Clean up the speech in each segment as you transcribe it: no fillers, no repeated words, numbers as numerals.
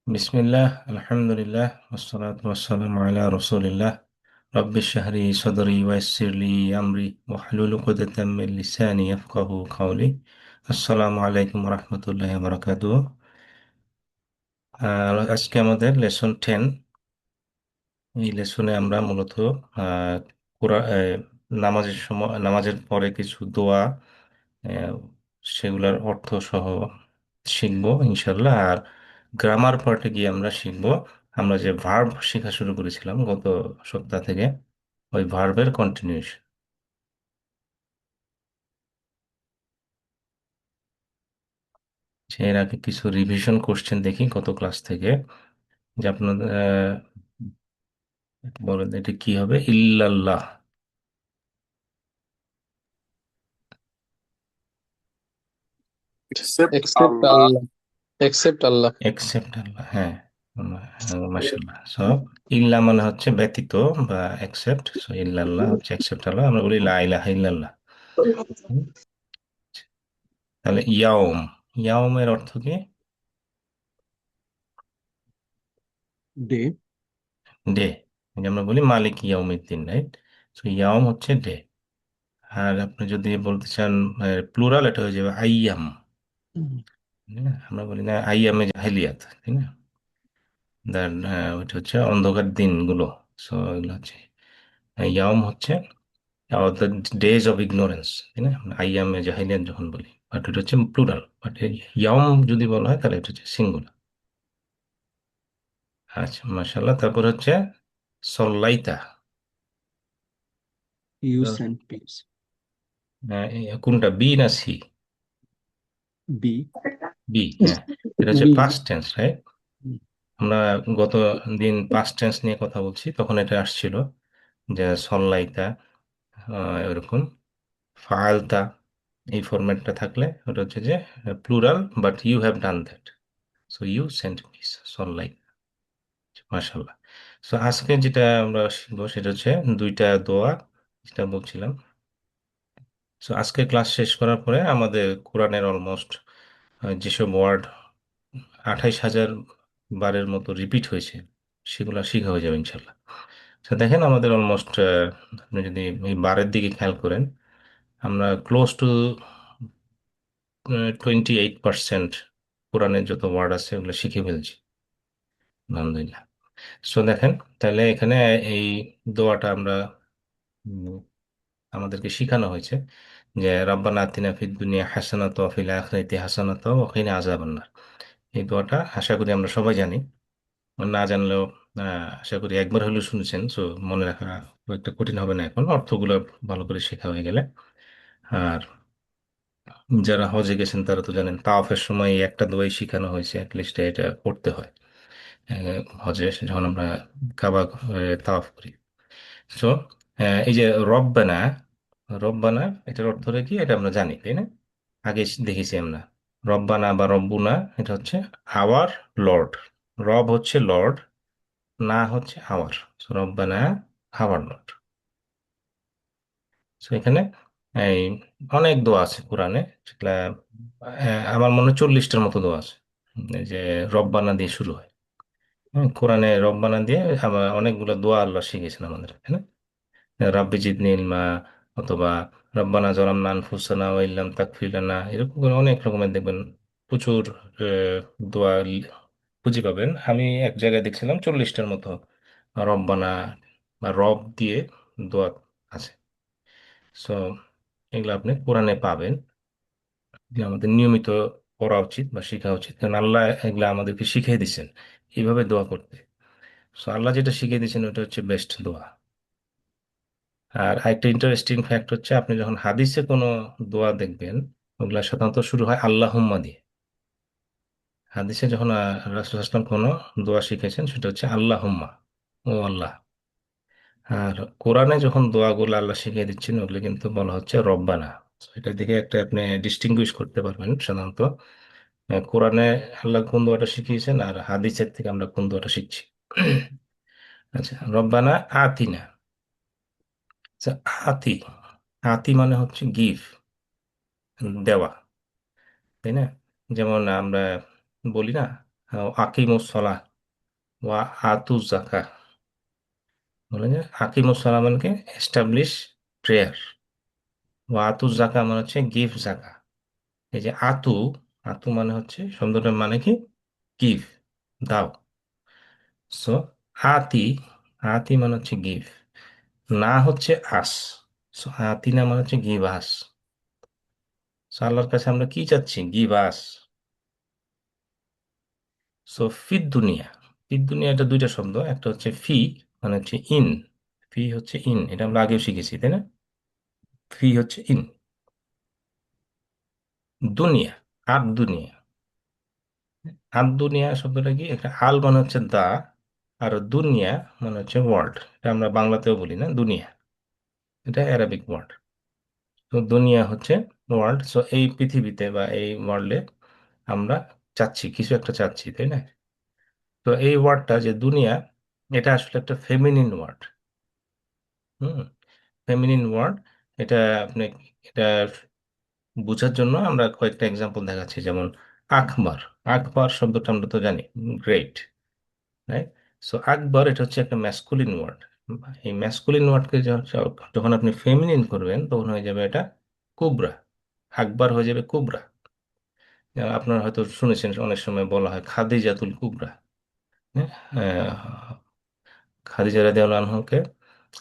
বিসমিল্লাহ, আলহামদুলিল্লাহ, ওয়াসসালাতু ওয়াসসালামু আলা রাসূলিল্লাহ। রাব্বি ইশরাহ লি সাদরি ওয়াইসির লি আমরি ওয়াহলুল উকদাতাম মিন লিসানি ইয়াফকাহু কাওলি। আসসালামু আলাইকুম ওয়া রাহমাতুল্লাহি ওয়া বারাকাতুহু। আজকে আমাদের লেসন 10। এই লেসনে আমরা মূলত আহ, নামাজের সময়, নামাজের পরে কিছু দোয়া, আহ, সেগুলোর অর্থ সহ শিখবো ইনশাল্লাহ। আর গ্রামার পার্টে গিয়ে আমরা শিখবো আমরা যে ভার্ব শেখা শুরু করেছিলাম গত সপ্তাহ থেকে, ওই ভার্বের কন্টিনিউশন। এর আগে কিছু রিভিশন কোশ্চেন দেখি গত ক্লাস থেকে, যে আপনাদের বলেন এটা কি হবে? ইল্লাল্লাহ। Except Except Allah. Allah. Except Allah. Except Allah, হ্যাঁ। মাশাআল্লাহ। সো ইল্লা মানে হচ্ছে ব্যতীত বা একসেপ্ট, সো ইল্লাল্লাহ হচ্ছে একসেপ্ট আল্লাহ। আমরা বলি লা ইলাহা ইল্লাল্লাহ। হুম? তাহলে ইয়াওম, ইয়াওমের অর্থ কি? Day. ডে। আমরা বলি মালিক ইয়াউমিদ্দিন, রাইট? সো ইয়াওম হচ্ছে ডে। আর আপনি যদি বলতে চান প্লুরাল, এটা হয়ে যাবে আইয়াম। আমরা বলি না আইয়ামে জাহেলিয়াত, তাই না? দেন ওইটা হচ্ছে অন্ধকার দিনগুলো। সো এগুলো হচ্ছে ইয়াওম হচ্ছে দ্য ডেজ অফ ইগনোরেন্স, তাই না? আইয়ামে জাহেলিয়াত যখন বলি, বাট এটা হচ্ছে প্লুরাল। বাট ইয়াওম যদি বলা হয় তাহলে এটা হচ্ছে সিঙ্গুলার। আচ্ছা, মাশাআল্লাহ। তারপর হচ্ছে সল্লাইতা। Use and peace. কোনটা, বি না সি? B. বি, হ্যাঁ। এটা হচ্ছে B. Past tense, right? আমরা গত দিন পাস্ট টেন্স নিয়ে কথা বলছি, তখন এটা আসছিল যে সল্লাইতা, এরকম ফাআলতা, এই ফরম্যাটটা থাকলে ওটা হচ্ছে যে plural, but you have done that, so you sent peace, সল্লাইতা। মাশাল্লাহ। সো আজকে যেটা আমরা শিখবো সেটা হচ্ছে দুইটা দোয়া, যেটা বলছিলাম। সো আজকে ক্লাস শেষ করার পরে আমাদের কোরআনের অলমোস্ট যেসব ওয়ার্ড 28,000 বারের মতো রিপিট হয়েছে, সেগুলো শিখা হয়ে যাবে ইনশাল্লাহ। তো দেখেন আমাদের অলমোস্ট, আপনি যদি এই বারের দিকে খেয়াল করেন, আমরা ক্লোজ টু 28% কোরআনের যত ওয়ার্ড আছে ওগুলো শিখে ফেলছি, আলহামদুলিল্লাহ। সো দেখেন, তাহলে এখানে এই দোয়াটা আমরা উম, আমাদেরকে শিখানো হয়েছে যে রব্বানা আতিনা ফিদ দুনিয়া হাসানাত ওয়া ফিল আখিরাতি হাসানাত ওয়া কিনা আযাবান নার। এই দোয়াটা আশা করি আমরা সবাই জানি। না জানলেও আশা করি একবার হলেও শুনেছেন, সো মনে রাখা খুব একটা কঠিন হবে না এখন, অর্থগুলো ভালো করে শেখা হয়ে গেলে। আর যারা হজে গেছেন তারা তো জানেন, তাওয়াফের সময় এই একটা দোয়াই শিখানো হয়েছে, অ্যাটলিস্ট এটা পড়তে হয় হজে যখন আমরা কাবা তাওয়াফ করি। সো এই যে রব্বানা, রব্বানা এটার অর্থটা কি এটা আমরা জানি, তাই না? আগে দেখেছি আমরা। রব্বানা বা রব্বুনা এটা হচ্ছে আওয়ার লর্ড। রব হচ্ছে লর্ড, না হচ্ছে আওয়ার। রব্বানা আওয়ার লর্ড। তো এখানে এই অনেক দোয়া আছে কোরআনে, যেগুলা আমার মনে হয় 40টার মতো দোয়া আছে, এই যে রব্বানা দিয়ে শুরু হয়। কোরআনে রব্বানা দিয়ে আবার অনেকগুলো দোয়া আল্লাহ শিখিয়েছেন আমাদের, তাই না? রাব্বি জিদনি ইলমা, অথবা রব্বানা যালামনা আনফুসানা ওয়া ইল্লাম তাগফির লানা, এরকম করে অনেক রকমের দেখবেন প্রচুর দোয়া খুঁজে পাবেন। আমি এক জায়গায় দেখছিলাম 40টার মতো রব্বানা বা রব দিয়ে দোয়া আছে। সো এগুলো আপনি কোরআনে পাবেন, এগুলো আমাদের নিয়মিত পড়া উচিত বা শেখা উচিত, কারণ আল্লাহ এগুলো আমাদেরকে শিখিয়ে দিচ্ছেন এইভাবে দোয়া করতে। সো আল্লাহ যেটা শিখিয়ে দিয়েছেন ওটা হচ্ছে বেস্ট দোয়া। আর একটা ইন্টারেস্টিং ফ্যাক্ট হচ্ছে, আপনি যখন হাদিসে কোনো দোয়া দেখবেন, ওগুলা সাধারণত শুরু হয় আল্লাহুম্মা দিয়ে। হাদিসে যখন রাসূল আসলাম কোনো দোয়া শিখেছেন সেটা হচ্ছে আল্লাহুম্মা, ও আল্লাহ। আর কোরআনে যখন দোয়াগুলো আল্লাহ শিখিয়ে দিচ্ছেন ওগুলো কিন্তু বলা হচ্ছে রব্বানা। So এটা দেখে একটা আপনি ডিস্টিংগুইশ করতে পারবেন সাধারণত কোরআনে আল্লাহ কোন দোয়াটা শিখিয়েছেন আর হাদিসের থেকে আমরা কোন দোয়াটা শিখছি। আচ্ছা, রব্বানা আতিনা। আচ্ছা, আতি, আতি মানে হচ্ছে গিভ, দেওয়া, তাই না? যেমন আমরা বলি না আকিমুস সালাহ ওয়া আতু জাকা। বলে যে আকিমুস সালাহ মানে কি এস্টাবলিশ প্রেয়ার, ওয়া আতু জাকা মানে হচ্ছে গিভ জাকা। এই যে আতু, আতু মানে হচ্ছে শব্দটার মানে কি গিভ, দাও। সো আতি, আতি মানে হচ্ছে গিভ, না হচ্ছে আস। সো আতি না মানে হচ্ছে গিভ আস। সো আল্লাহর কাছে আমরা কি চাচ্ছি? Give us. সো ফিদ দুনিয়া, ফিদ দুনিয়া এটা দুইটা শব্দ, একটা হচ্ছে ফি মানে হচ্ছে ইন, ফি হচ্ছে ইন, এটা আমরা আগেও শিখেছি তাই না? ফি হচ্ছে ইন, দুনিয়া, আর দুনিয়া। আর দুনিয়া শব্দটা কি, একটা আল মানে হচ্ছে দা, আর দুনিয়া মানে হচ্ছে ওয়ার্ল্ড। এটা আমরা বাংলাতেও বলি না দুনিয়া, এটা অ্যারাবিক ওয়ার্ড। তো দুনিয়া হচ্ছে ওয়ার্ল্ড। সো এই পৃথিবীতে বা এই ওয়ার্ল্ডে আমরা চাচ্ছি, কিছু একটা চাচ্ছি তাই না? তো এই ওয়ার্ডটা যে দুনিয়া, এটা আসলে একটা ফেমিনিন ওয়ার্ড। হুম, ফেমিনিন ওয়ার্ড। এটা আপনি, এটা বোঝার জন্য আমরা কয়েকটা এক্সাম্পল দেখাচ্ছি, যেমন আকবর। আকবর শব্দটা আমরা তো জানি গ্রেট, রাইট? সো আকবর এটা হচ্ছে একটা ম্যাসকুলিন ওয়ার্ড। এই ম্যাসকুলিন ওয়ার্ডকে যখন আপনি ফেমিনিন করবেন তখন হয়ে যাবে এটা কুবরা। আকবর হয়ে যাবে কুবরা। যেমন আপনারা হয়তো শুনেছেন অনেক সময় বলা হয় খাদিজাতুল কুবরা। হ্যাঁ, খাদিজা রাদিয়াল্লাহু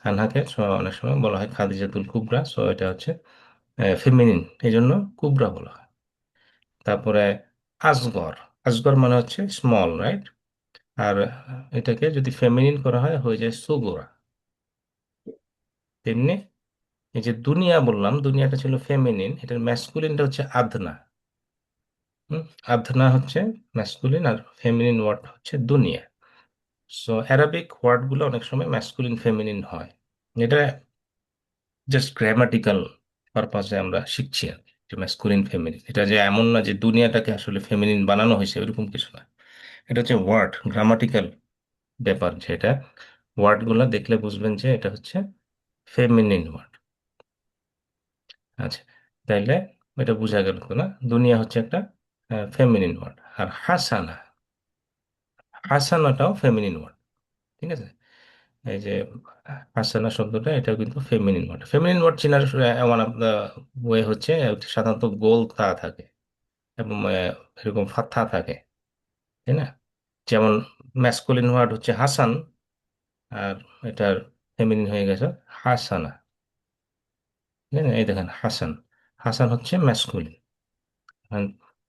আনহাকে অনেক সময় বলা হয় খাদিজাতুল কুবরা। সো এটা হচ্ছে ফেমিনিন, এই জন্য কুবরা বলা হয়। তারপরে আসগর, আসগর মানে হচ্ছে স্মল, রাইট? আর এটাকে যদি ফেমিনিন করা হয় হয়ে যায় সুগরা। তেমনি এই যে দুনিয়া বললাম, দুনিয়াটা ছিল ফেমিনিন, এটার ম্যাসকুলিনটা হচ্ছে আদনা। হুম, আদনা হচ্ছে ম্যাসকুলিন, আর ফেমিনিন ওয়ার্ড হচ্ছে দুনিয়া। সো অ্যারাবিক ওয়ার্ডগুলো অনেক সময় ম্যাসকুলিন ফেমিনিন হয়। এটা জাস্ট গ্রামাটিক্যাল পারপাসে আমরা শিখছি আর কি, যে ম্যাসকুলিন ফেমিনিন, এটা যে এমন না যে দুনিয়াটাকে আসলে ফেমিনিন বানানো হয়েছে এরকম কিছু না। এটা হচ্ছে ওয়ার্ড, গ্রামাটিক্যাল ব্যাপার, যেটা ওয়ার্ডগুলো দেখলে বুঝবেন যে এটা হচ্ছে ফেমিনিন ওয়ার্ড। আচ্ছা, তাইলে এটা বোঝা গেল তো না, দুনিয়া হচ্ছে একটা ফেমিনিন ওয়ার্ড। আর হাসানা, হাসানাটাও ফেমিনিন ওয়ার্ড, ঠিক আছে? এই যে হাসানা শব্দটা, এটা কিন্তু ফেমিনিন ওয়ার্ড। ফেমিনিন ওয়ার্ড চেনার ওয়ান অফ দ্য ওয়ে হচ্ছে সাধারণত গোল তা থাকে এবং এরকম ফাথা থাকে, তাই না? যেমন ম্যাসকুলিন ওয়ার্ড হচ্ছে হাসান, আর এটার ফেমিনিন হয়ে গেছে হাসানা। ঠিক আছে? এই দেখেন হাসান, হাসান হচ্ছে ম্যাসকুলিন,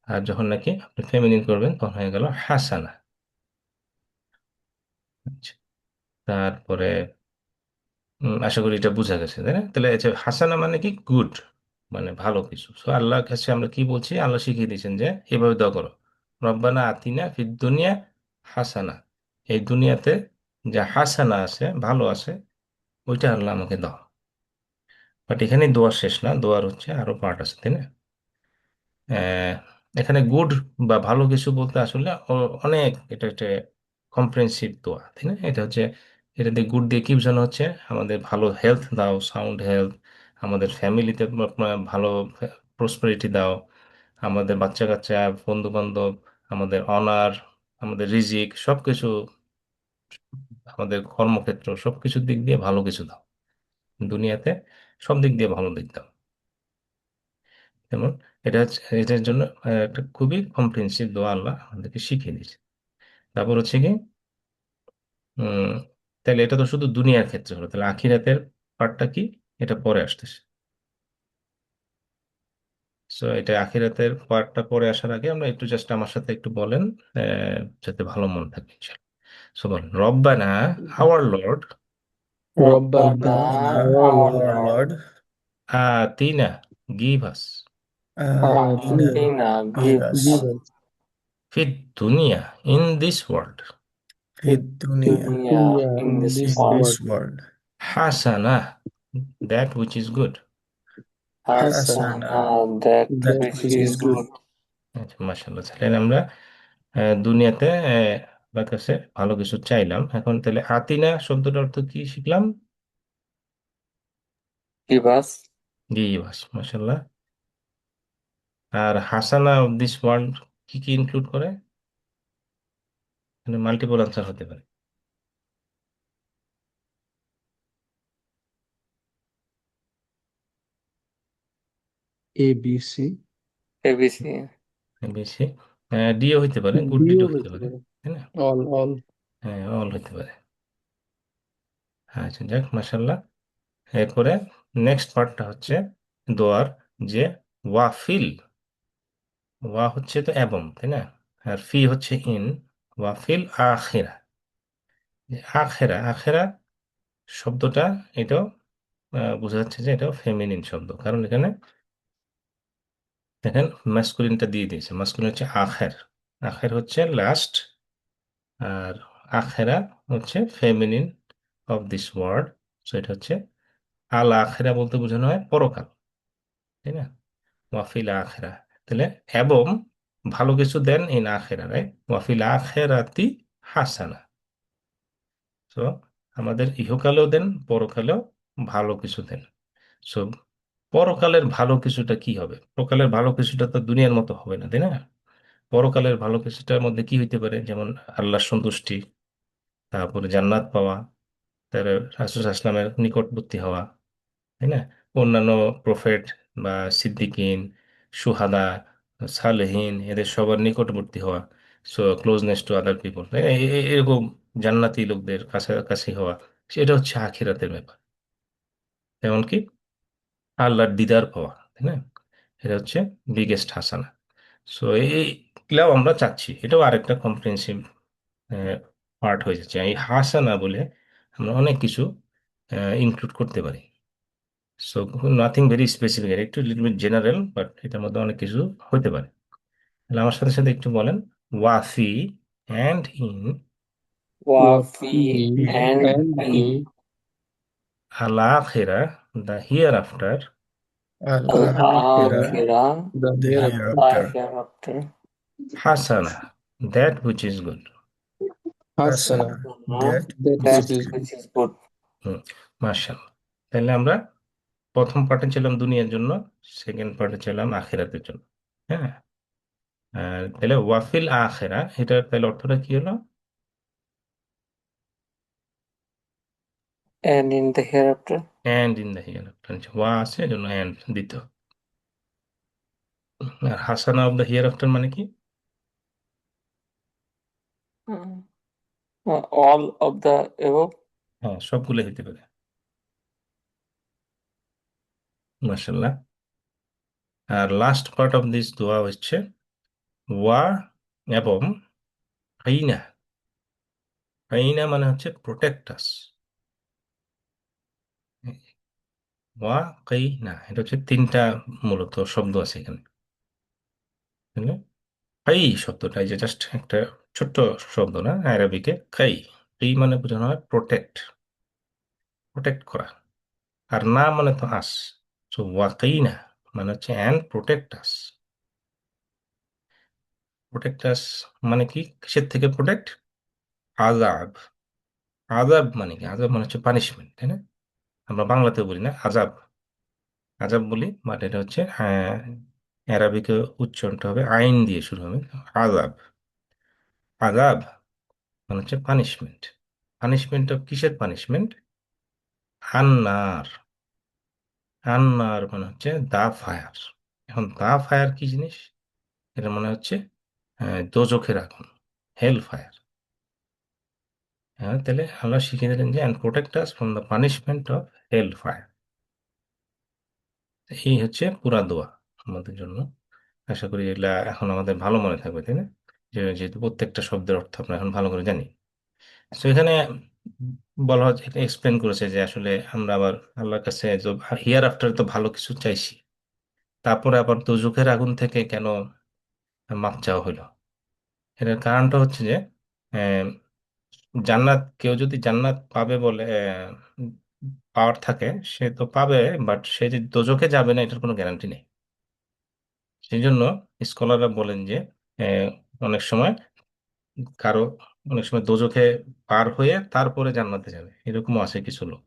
আর যখন নাকি আপনি ফেমিনিন করবেন তখন হয়ে গেল হাসানা। আচ্ছা, তারপরে আশা করি এটা বোঝা গেছে তাই না? তাহলে এই যে হাসানা মানে কি গুড, মানে ভালো কিছু। তো আল্লাহর কাছে আমরা কি বলছি, আল্লাহ শিখিয়ে দিয়েছেন যে এভাবে দোয়া করো, রব্বানা আতিনা ফিদ দুনিয়া হাসানা। এই দুনিয়াতে যে হাসানা আছে, ভালো আছে, ওইটা আল্লাহ আমাকে দাও। বাট এখানে দোয়া শেষ না, দোয়ার হচ্ছে আরো পার্ট আছে তাই না? আহ, এখানে গুড বা ভালো কিছু বলতে আসলে অনেক, এটা একটা কম্প্রিহেন্সিভ দোয়া তাই না? এটা হচ্ছে, এটা দিয়ে গুড দিয়ে কি বোঝানো হচ্ছে, আমাদের ভালো হেলথ দাও, সাউন্ড হেলথ, আমাদের ফ্যামিলিতে ভালো প্রসপারিটি দাও, আমাদের বাচ্চা কাচ্চা, বন্ধু বান্ধব, আমাদের অনার, আমাদের রিজিক, সবকিছু, আমাদের কর্মক্ষেত্র, সবকিছুর দিক দিয়ে ভালো কিছু দাও দুনিয়াতে, সব দিক দিয়ে ভালো দিক দাও। যেমন এটার জন্য একটা খুবই কম্প্রিহেন্সিভ দোয়া আল্লাহ আমাদেরকে শিখিয়ে দিয়েছে। তারপর হচ্ছে কি, উম তাহলে এটা তো শুধু দুনিয়ার ক্ষেত্রে হলো, তাহলে আখিরাতের পার্টটা কি, এটা পরে আসতেছে। সো এটা আখিরাতের পার্টটা পরে আসার আগে আমরা একটু জাস্ট আমার সাথে একটু বলেন, যাতে ভালো মনে থাকে। সো বলেন রব্বানা, আওয়ার লর্ড, রব্বানা Rabbana, our our Lord, Lord, আতিনা, give us, atina, Atina, give give us us ফিদ দুনিয়া, in this world, fid dunya dunya in in this this world, world, in this world, হাসানা, that which is good. Hasana, hasana, that that which which is is good. good. আচ্ছা, মাশাআল্লাহ। তাহলে আমরা দুনিয়াতে আল্লাহর কাছে ভালো কিছু চাইলাম। এখন তাহলে আতিনা শব্দটার অর্থ কি শিখলাম? Give us জি বাস, মাশাআল্লাহ। আর হাসানা অফ দিস ওয়ার্ল্ড কি কি ইনক্লুড করে? মাল্টিপল আনসার হতে পারে। A B C. এবিসি। বেশি। ডিও হইতে পারে, গুড ডিও ডিডও হইতে হইতে পারে, পারে। তাই না? All all. হ্যাঁ, অল হইতে পারে। আচ্ছা, যাক, মাশাল্লাহ। এরপরে নেক্সট পার্টটা হচ্ছে দোয়ার, যে ওয়াফিল, ওয়া হচ্ছে তো এবং, তাই না? আর ফি হচ্ছে ইন, ওয়াফিল আখেরা। আখেরা, আখেরা শব্দটা, এটাও বোঝা যাচ্ছে যে এটাও ফেমিনিন শব্দ, কারণ এখানে দেখেন মাস্কুলিনটা দিয়ে দিয়েছে। মাস্কুলিন হচ্ছে আখের, আখের হচ্ছে লাস্ট, আর আখেরা হচ্ছে feminine of this word. So এটা হচ্ছে আল আখেরা বলতে বোঝানো হয় পরকাল, তাই না? ওয়াফিল আখেরা, তাহলে এবং ভালো কিছু দেন ইন আখেরা, রাইট? ওয়াফিল আখেরাতি হাসানা। তো আমাদের ইহকালেও দেন, পরকালেও ভালো কিছু দেন। সো পরকালের ভালো কিছুটা কি হবে? পরকালের ভালো কিছুটা তো দুনিয়ার মতো হবে না, তাই না? পরকালের ভালো কিছুটার মধ্যে কি হইতে পারে? যেমন আল্লাহর সন্তুষ্টি, তারপরে জান্নাত পাওয়া, তার রাসূল আসলামের নিকটবর্তী হওয়া, তাই না? অন্যান্য প্রফেট বা সিদ্দিকিন, সুহাদা, সালেহিন, এদের সবার নিকটবর্তী হওয়া। So closeness to other people, এরকম জান্নাতি লোকদের কাছাকাছি হওয়া, সেটা হচ্ছে আখিরাতের ব্যাপার। এমনকি আল্লাহর দিদার পাওয়া, তাই না? এটা হচ্ছে বিগেস্ট হাসানা। সো এইগুলাও আমরা চাচ্ছি, এটাও আরেকটা কম্প্রিহেন্সিভ পার্ট হয়ে যাচ্ছে। এই হাসানা বলে আমরা অনেক কিছু ইনক্লুড করতে পারি। সো নাথিং ভেরি স্পেসিফিক, একটু লিটল বিট জেনারেল, বাট এটার মধ্যে অনেক কিছু হতে পারে। তাহলে আমার সাথে সাথে একটু বলেন, ওয়াফি অ্যান্ড ইন, ওয়াফি ওয়াফি এন্ড এন্ড ইন, ইন, আল আখিরা, দ্য হিয়ার আফটার, আল আল আখিরা, আখিরা, the the hereafter, hereafter. hereafter, হাসানা, দ্যাট হুইচ ইজ গুড। হাসানা, Hasana, now that that which that which is is good. which is good. হুম, মাশাআল্লাহ। তাহলে আমরা প্রথম পার্টে ছিলাম দুনিয়ার জন্য, সেকেন্ড পার্টে ছিলাম আখিরাতের জন্য। হ্যাঁ, আর তাহলে ওয়াফিল আখিরা, এটার তাহলে অর্থটা কি হলো? And in the hereafter, and in the here after, ওয়া আছে এজন্য অ্যান্ড দিতে হবে। আর হাসানা অফ দ্য হিয়ার আফটার মানে কি? uh, all of the above. হ্যাঁ, সবগুলো হইতে পারে। মাশাল্লাহ। আর লাস্ট পার্ট অফ দিস দোয়া হচ্ছে ওয়া এবং আইনা। আইনা মানে হচ্ছে প্রোটেক্টাস। ওয়া কাইনা, এটা হচ্ছে তিনটা মূলত শব্দ আছে এখানে, বুঝলে? কাই শব্দটা, এই যে জাস্ট একটা ছোট্ট শব্দ না আরবিকে, কাই, এই মানে বোঝানো হয় প্রোটেক্ট, প্রোটেক্ট করা। আর না মানে তো আস। তো ওয়াকাইনা মানে হচ্ছে অ্যান্ড প্রোটেক্টাস। প্রোটেক্টাস মানে কি? কিসের থেকে প্রোটেক্ট? আজাব। আজাব মানে কি? আজাব মানে হচ্ছে পানিশমেন্ট, তাই না? আমরা বাংলাতেও বলি না আজাব, আজাব বলি, বাট এটা হচ্ছে অ্যারাবিকে উচ্চারণটা হবে আইন দিয়ে শুরু হবে, আজাব। আজাব মানে হচ্ছে পানিশমেন্ট। পানিশমেন্ট অফ কিসের পানিশমেন্ট? আন্নার। আন্নার মানে হচ্ছে দা ফায়ার। এখন দা ফায়ার কি জিনিস? এটা মনে হচ্ছে দোজখের আগুন, হেল ফায়ার। হ্যাঁ, তাহলে আল্লাহ শিখিয়ে দিলেন যে and protect us from the punishment of hellfire. এই হচ্ছে পুরা দোয়া আমাদের জন্য। আশা করি এগুলা এখন আমাদের ভালো মনে থাকবে, তাই না? যেহেতু প্রত্যেকটা শব্দের অর্থ আমরা এখন ভালো করে জানি। তো এখানে বলা হচ্ছে, এক্সপ্লেন করেছে যে আসলে আমরা আবার আল্লাহর কাছে হিয়ার আফটার তো ভালো কিছু চাইছি, তারপরে আবার দোজখের আগুন থেকে কেন মাপ চাওয়া হলো? এটার কারণটা হচ্ছে যে আহ, জান্নাত, কেউ যদি জান্নাত পাবে বলে পাওয়ার থাকে, সে তো পাবে, বাট সে যে দোজখে যাবে না এটার কোনো গ্যারান্টি নেই। সেই জন্য স্কলাররা বলেন যে আহ, অনেক সময় কারো, অনেক সময় দোজখে পার হয়ে তারপরে জান্নাতে যাবে, এরকমও আছে কিছু লোক।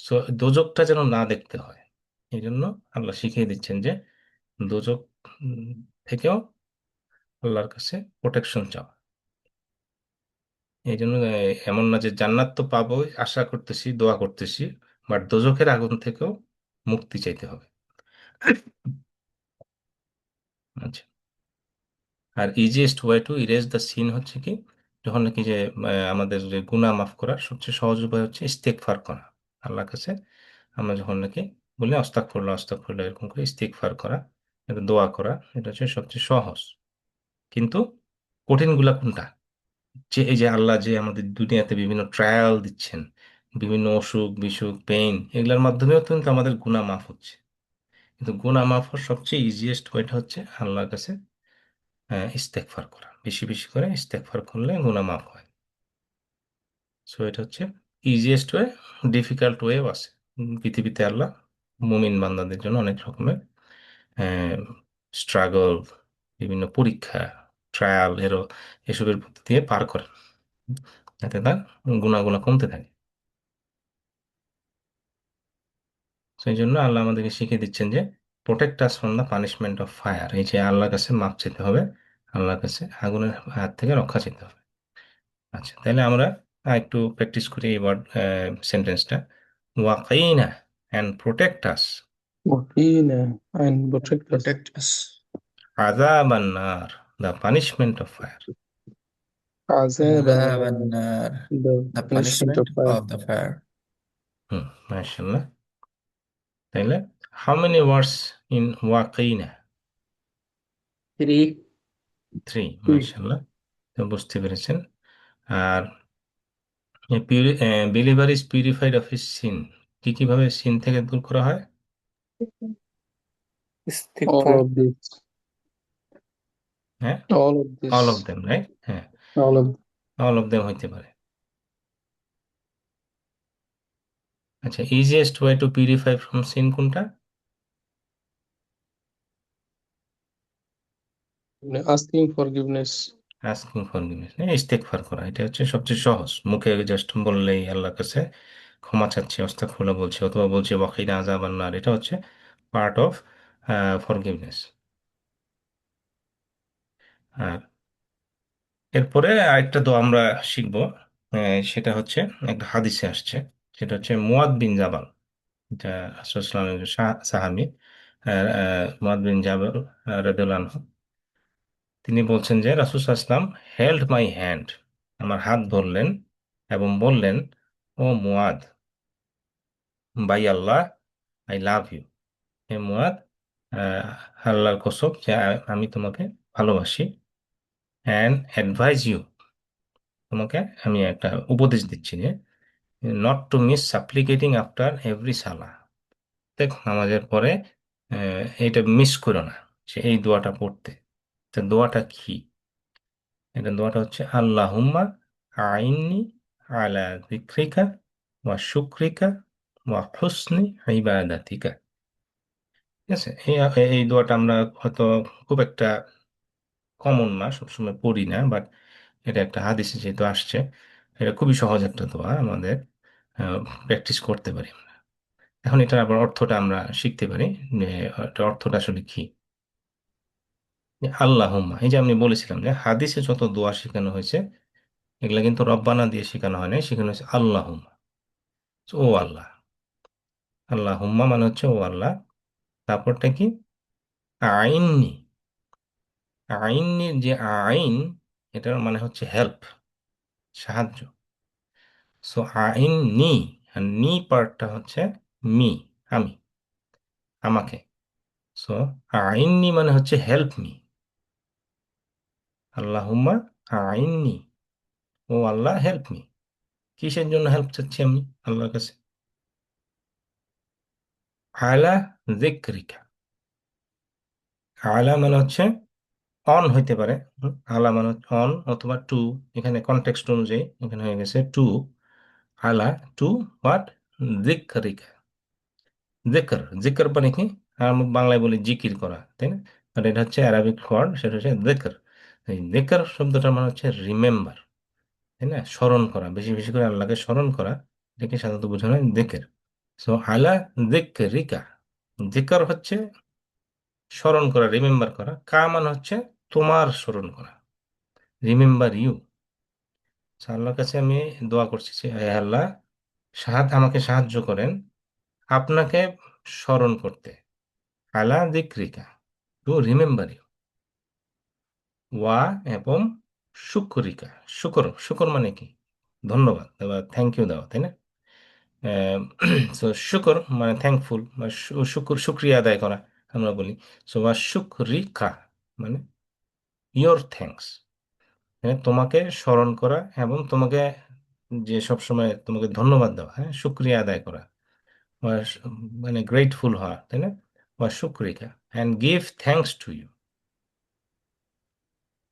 সো দোজখটা যেন না দেখতে হয়, এই জন্য আল্লাহ শিখিয়ে দিচ্ছেন যে দোজখ উম, থেকেও আল্লাহর কাছে প্রোটেকশন চাও। এই জন্য এমন না যে জান্নাত তো পাবো, আশা করতেছি, দোয়া করতেছি, বাট দোজখের আগুন থেকেও মুক্তি চাইতে হবে। আচ্ছা। আর easiest way to erase the sin হচ্ছে কি, যখন নাকি যে আমাদের যে গুনাহ মাফ করার সবচেয়ে সহজ উপায় হচ্ছে ইস্তেগফার করা আল্লাহর কাছে। আমরা যখন নাকি বলি আস্তাগফিরুল্লাহ আস্তাগফিরুল্লাহ এরকম করে ইস্তেগফার করা, এটা দোয়া করা, এটা হচ্ছে সবচেয়ে সহজ। কিন্তু কঠিন গুলা কোনটা? যে এই যে আল্লাহ যে আমাদের দুনিয়াতে বিভিন্ন ট্রায়াল দিচ্ছেন, বিভিন্ন অসুখ বিসুখ পেইন, এগুলোর মাধ্যমেও কিন্তু আমাদের গুনাহ মাফ হচ্ছে। কিন্তু গুনাহ মাফ হওয়ার সবচেয়ে ইজিয়েস্ট ওয়েটা হচ্ছে আল্লাহর কাছে ইস্তেগফার করা। বেশি বেশি করে ইস্তেগফার করলে গুনাহ মাফ হয়। সো এটা হচ্ছে ইজিয়েস্ট ওয়ে। ডিফিকাল্ট ওয়েও আছে। পৃথিবীতে আল্লাহ মুমিন বান্দাদের জন্য অনেক রকমের স্ট্রাগল, বিভিন্ন পরীক্ষা, ট্রায়াল এরও এসবের মধ্যে দিয়ে পার করে, যাতে তার গুণাগুলো কমতে থাকে। সেই জন্য আল্লাহ আমাদেরকে শিখিয়ে দিচ্ছেন যে protect us from the punishment of fire. এই যে আল্লাহর কাছে মাপ চেতে হবে, আল্লাহর কাছে আগুনের হাত থেকে রক্ষা চেতে হবে। আচ্ছা, তাহলে আমরা একটু প্র্যাকটিস করি এই ওয়ার্ড সেন্টেন্সটা। ওয়াকাইনা and protect us وقينا and and protect us protect us. আযাব আন-নার, the punishment of fire. عذاب عذاب النار, النار, the the punishment of punishment fire. of the fire. হুম, মাশাআল্লাহ। তাহলে হাউ মেনি ওয়ার্ডস ইন ওয়াকাইনা? Three. 3। Three. মাশাআল্লাহ, তো বুঝতে পেরেছেন। আর believer is purified of his sin, কি কিভাবে সিন থেকে দূর করা হয়? All Istighfar. of this, হ্যাঁ, all of all of this, them, right, হ্যাঁ, all of all of them হইতে পারে। আচ্ছা, easiest way to purify from sin কোনটা? asking forgiveness. আস্কিং ফরগিভনেস, ইস্তেগফার করা, এটা হচ্ছে সবচেয়ে সহজ। মুখে জাস্ট বললেই আল্লাহর কাছে ক্ষমা চাচ্ছি, আস্তাগফিরুল্লাহ বলছি, অথবা বলছি ওয়াকিনা আযাবান নার, এটা হচ্ছে পার্ট অফ ফরগিভনেস। আর এরপরে আরেকটা দোয়া আমরা শিখবো, সেটা হচ্ছে একটা হাদিসে আসছে, সেটা হচ্ছে মুয়াদ বিন জাবাল, এটা রাসূলুল্লাহ সাল্লাল্লাহু আলাইহি ওয়াসাল্লাম সাহাবী, মুয়াদ বিন জাবাল রাদিয়াল্লাহু আনহু, তিনি বলছেন যে রাসূল সাল্লাল্লাহু আলাইহি ওয়াসাল্লাম হেল্ড মাই হ্যান্ড, আমার হাত ধরলেন এবং বললেন, O Muadh, by Allah, I love you. হে মুয়াদ, আহ, আল্লাহর কসম যে আমি তোমাকে ভালোবাসি। অ্যান্ড অ্যাডভাইজ ইউ, তোমাকে আমি একটা উপদেশ দিচ্ছি যে not to miss supplicating after every সালাহ, দেখ নামাজের পরে এটা মিস করো না, সে এই দোয়াটা পড়তে। তা দোয়াটা কি? এটা দোয়াটা হচ্ছে আল্লাহুম্মা আইন্নি আলা যিকরিকা ওয়া শুকরিকা ওয়া হুসনি ইবাদাতিকা। ঠিক আছে, এই দোয়াটা আমরা হয়তো খুব একটা কমন না, সবসময় পড়ি না, বাট এটা একটা হাদিসে যেহেতু আসছে, এটা খুবই সহজ একটা দোয়া, আমাদের প্র্যাকটিস করতে পারি আমরা। এখন এটার আবার অর্থটা আমরা শিখতে পারি, যে এটার অর্থটা আসলে কি। যে আল্লাহুম্মা, এই যে আমি বলেছিলাম যে হাদিসে যত দোয়া শেখানো হয়েছে, এগুলা কিন্তু রব্বানা দিয়ে শেখানো হয় নাই, শেখানো হয়েছে আল্লাহুম্মা। ও আল্লাহ, আল্লাহুম্মা মানে হচ্ছে ও আল্লাহ। তারপরটা কি? আইননি, আইননি যে আইন, এটার মানে হচ্ছে হেল্প, সাহায্য। সো আইননি, আর নি পার্টটা হচ্ছে মি, আমি, আমাকে। সো আইননি মানে হচ্ছে হেল্প মি, আল্লাহুম্মা আইননি, ও আল্লাহ হেল্প মি। কিসের জন্য হেল্প চাচ্ছি আমি আল্লাহর কাছে? আলা যিকরিকা, আলা মানে হচ্ছে অন হইতে পারে, আলা মানে অন অথবা টু, এখানে কনটেক্সট অনুযায়ী এখানে হয়ে গেছে টু, আলা টু হোয়াট, যিকরিকা। জিকর, জিকর মানে কি? আমরা বাংলায় বলি জিকির করা, তাই না? আর এটা হচ্ছে অ্যারাবিক ওয়ার্ড, সেটা হচ্ছে জিকর। এই জিকর শব্দটার মানে হচ্ছে রিমেম্বার, তাই না? স্মরণ করা, বেশি বেশি করে আল্লাহকে স্মরণ করা, এটাকে সাধারণত বোঝানো হয় জিকির। সো আলা যিকরিকা, জিকর হচ্ছে স্মরণ করা, রিমেম্বার করা। কা মানে হচ্ছে তোমার স্মরণ করা, রিমেম্বার ইউ। So, আল্লাহর কাছে আমি দোয়া করছি যে হে আল্লাহ, আমাকে সাহায্য করেন আপনাকে স্মরণ করতে, আলা যিকরিকা, টু রিমেম্বার ইউ, ওয়া এবং শুকরিকা, শুকর, শুকর মানে কি? ধন্যবাদ বা থ্যাংক ইউ দেওয়া, তাই না? সো শুকর মানে থ্যাঙ্কফুল বা শুক্রিয়া আদায় করা আমরা বলি। সো বা শুকরিকা মানে ইয়োর থ্যাঙ্কস, হ্যাঁ, তোমাকে স্মরণ করা এবং তোমাকে যে সবসময় তোমাকে ধন্যবাদ দেওয়া, হ্যাঁ, শুক্রিয়া আদায় করা বা মানে গ্রেটফুল হওয়া, তাই না? বা শুক্রিকা, and give thanks to you,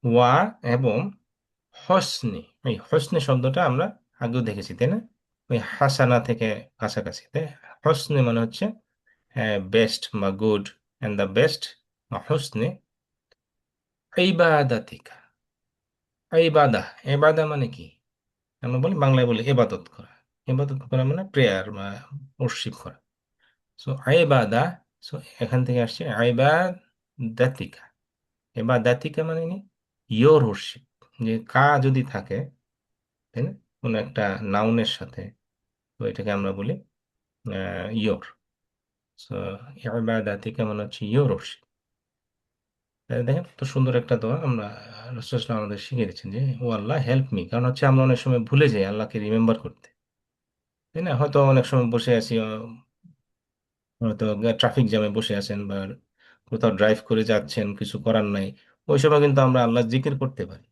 ওয়া এবং হসনি, এই হসনি শব্দটা আমরা আগেও দেখেছি, তাই না? ওই হাসানা থেকে কাছাকাছি, তাই। হসনি মানে হচ্ছে বেস্ট বা গুড, অ্যান্ড দ্য বেস্ট বা হসনি ইবাদাতিকা। ইবাদা, এবাদা মানে কি? আমরা বলি, বাংলায় বলি এবাদত করা। এবাদত করা মানে প্রেয়ার বা worship করা। সো ইবাদা, সো এখান থেকে আসছে ইবাদাতিকা। এবাদাতিকা মানে নি ইয়োর worship, যে কা যদি থাকে, তাই না, কোনো একটা নাউনের সাথে, তো এটাকে আমরা বলি ইয়োর। সো ইবাদাতিকা মানে হচ্ছে ইয়োর worship। দেখেন তো সুন্দর একটা দোয়া আমরা রাসূল সাল্লাল্লাহু আলাইহি ওয়াসাল্লাম আমাদের শিখিয়ে দিচ্ছেন যে ও আল্লাহ হেল্প মি, কারণ হচ্ছে আমরা অনেক সময় ভুলে যাই আল্লাহকে রিমেম্বার করতে, তাই না? হয়তো অনেক সময় বসে আছি, হয়তো ট্রাফিক জ্যামে বসে আছেন বা কোথাও ড্রাইভ করে যাচ্ছেন, কিছু করার নাই, ওই সময় কিন্তু আমরা আল্লাহ জিকির করতে পারি।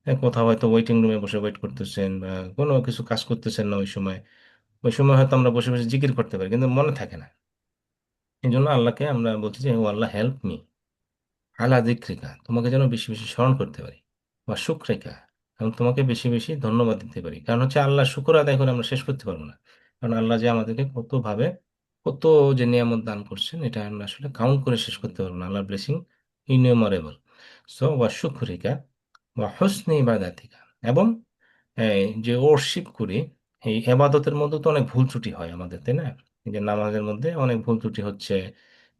হ্যাঁ, কোথাও হয়তো ওয়েটিং রুমে বসে ওয়েট করতেছেন বা কোনো কিছু কাজ করতেছেন না, ওই সময়, ওই সময় হয়তো আমরা বসে বসে জিকির করতে পারি, কিন্তু মনে থাকে না। এই জন্য আল্লাহকে আমরা বলছি যে ও আল্লাহ হেল্প মি আলা যিকরিকা, তোমাকে যেন বেশি বেশি স্মরণ করতে পারি, বা শুকরিকা, এবং তোমাকে বেশি বেশি ধন্যবাদ দিতে পারি। কারণ হচ্ছে আল্লাহ শুকর আদায় করে আমরা শেষ করতে পারবো না। কারণ আল্লাহ যে আমাদেরকে কতভাবে, কত যে নিয়ামত দান করছেন, এটা আমরা আসলে কাউন্ট করে শেষ করতে পারবো না। আল্লাহর ব্লেসিং ইনইউমারেবল। সো ওয়া শুকরিকা ওয়া হুসনি ইবাদাতিকা, এবং যে ওরশিপ করি, এই এবাদতের মধ্যে তো অনেক ভুল ত্রুটি হয় আমাদের, তাই না? এই যে নামাজের মধ্যে অনেক ভুল ত্রুটি হচ্ছে,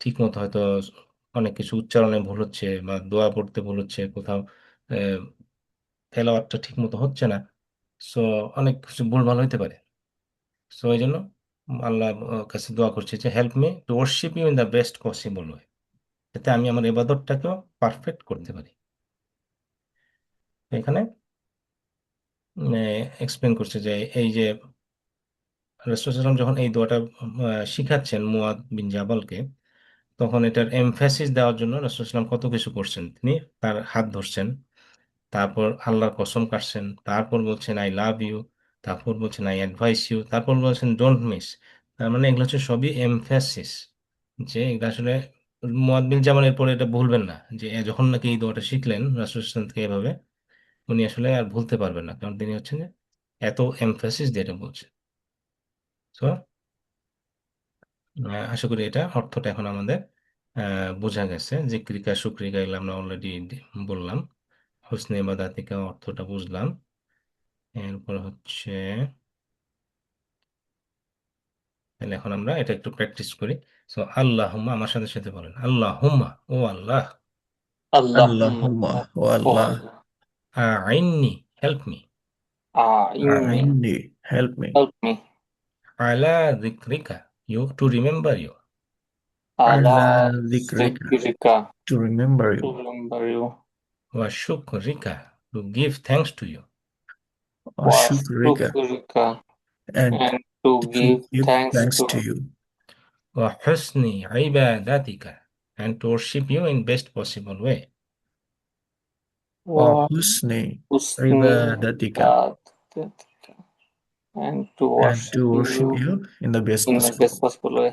ঠিক মতো হয়তো অনেক কিছু উচ্চারণে ভুল হচ্ছে বা দোয়া পড়তে ভুল হচ্ছে, কোথাও তেলাওয়াতটা ঠিক মতো হচ্ছে না। সো অনেক কিছু ভুলভাল হইতে পারে। সো এই জন্য আল্লাহ কাছে দোয়া করছি যে help me to worship you in the best possible way, যাতে আমি আমার ইবাদতটাকেও পারফেক্ট করতে পারি। তো এখানে এক্সপ্লেন করছে যে এই যে রাসূল সাল্লাল্লাহু আলাইহি ওয়াসাল্লাম যখন এই দোয়াটা শিখাচ্ছেন মুয়াদ বিন জাবালকে, তখন এটার এমফ্যাসিস দেওয়ার জন্য রাসূল সাল্লাল্লাহু আলাইহি ওয়াসাল্লাম কত কিছু করছেন। তিনি তার হাত ধরছেন, তারপর আল্লাহর কসম কাটছেন, তারপর বলছেন আই লাভ ইউ, তারপর বলছেন আই অ্যাডভাইস ইউ, তারপর বলছেন ডোন্ট মিস। তার মানে এগুলো হচ্ছে সবই এমফ্যাসিস, যে এগুলো আসলে মুয়াদ বিন জামালের পরে এটা ভুলবেন না, যে যখন নাকি এই দোয়াটা শিখলেন রাসূল সাল্লাল্লাহু আলাইহি ওয়াসাল্লাম থেকে এভাবে, উনি আসলে আর ভুলতে পারবেন না, কারণ তিনি হচ্ছেন যে এত এমফ্যাসিস দিয়ে এটা বলছেন। তো আশা করি এটা অর্থটা এখন আমাদের বোঝা গেছে। যে ক্রিকা সুক্রিকা এগুলো আমরা অলরেডি বললাম, হুসনে ইবাদাতিকা অর্থটা বুঝলাম। এরপর হচ্ছে, তাহলে এখন আমরা এটা একটু প্র্যাকটিস করি। সো আল্লাহুম্মা, আমার সাথে সাথে বলেন আল্লাহুম্মা, O Allah, Allahumma, Allahumma, oh O Allah, Allah, আইন্নি, help me, a'inni, A'inni, help me, help me, আলা যিকরিকা, you, to remember you, ala ala dhikrika, zikrika, to remember to you, remember you, ওয়া শুকরিকা, to give thanks to you, wa wa shukrika, shukrika, and and to to give give thanks thanks to to you, ওয়া হুসনি ইবাদাতিকা, and to worship you in best possible way, wa wa husni husni ibadatika, ibadatika, and to and worship to worship you you in the best in the possible. best possible way.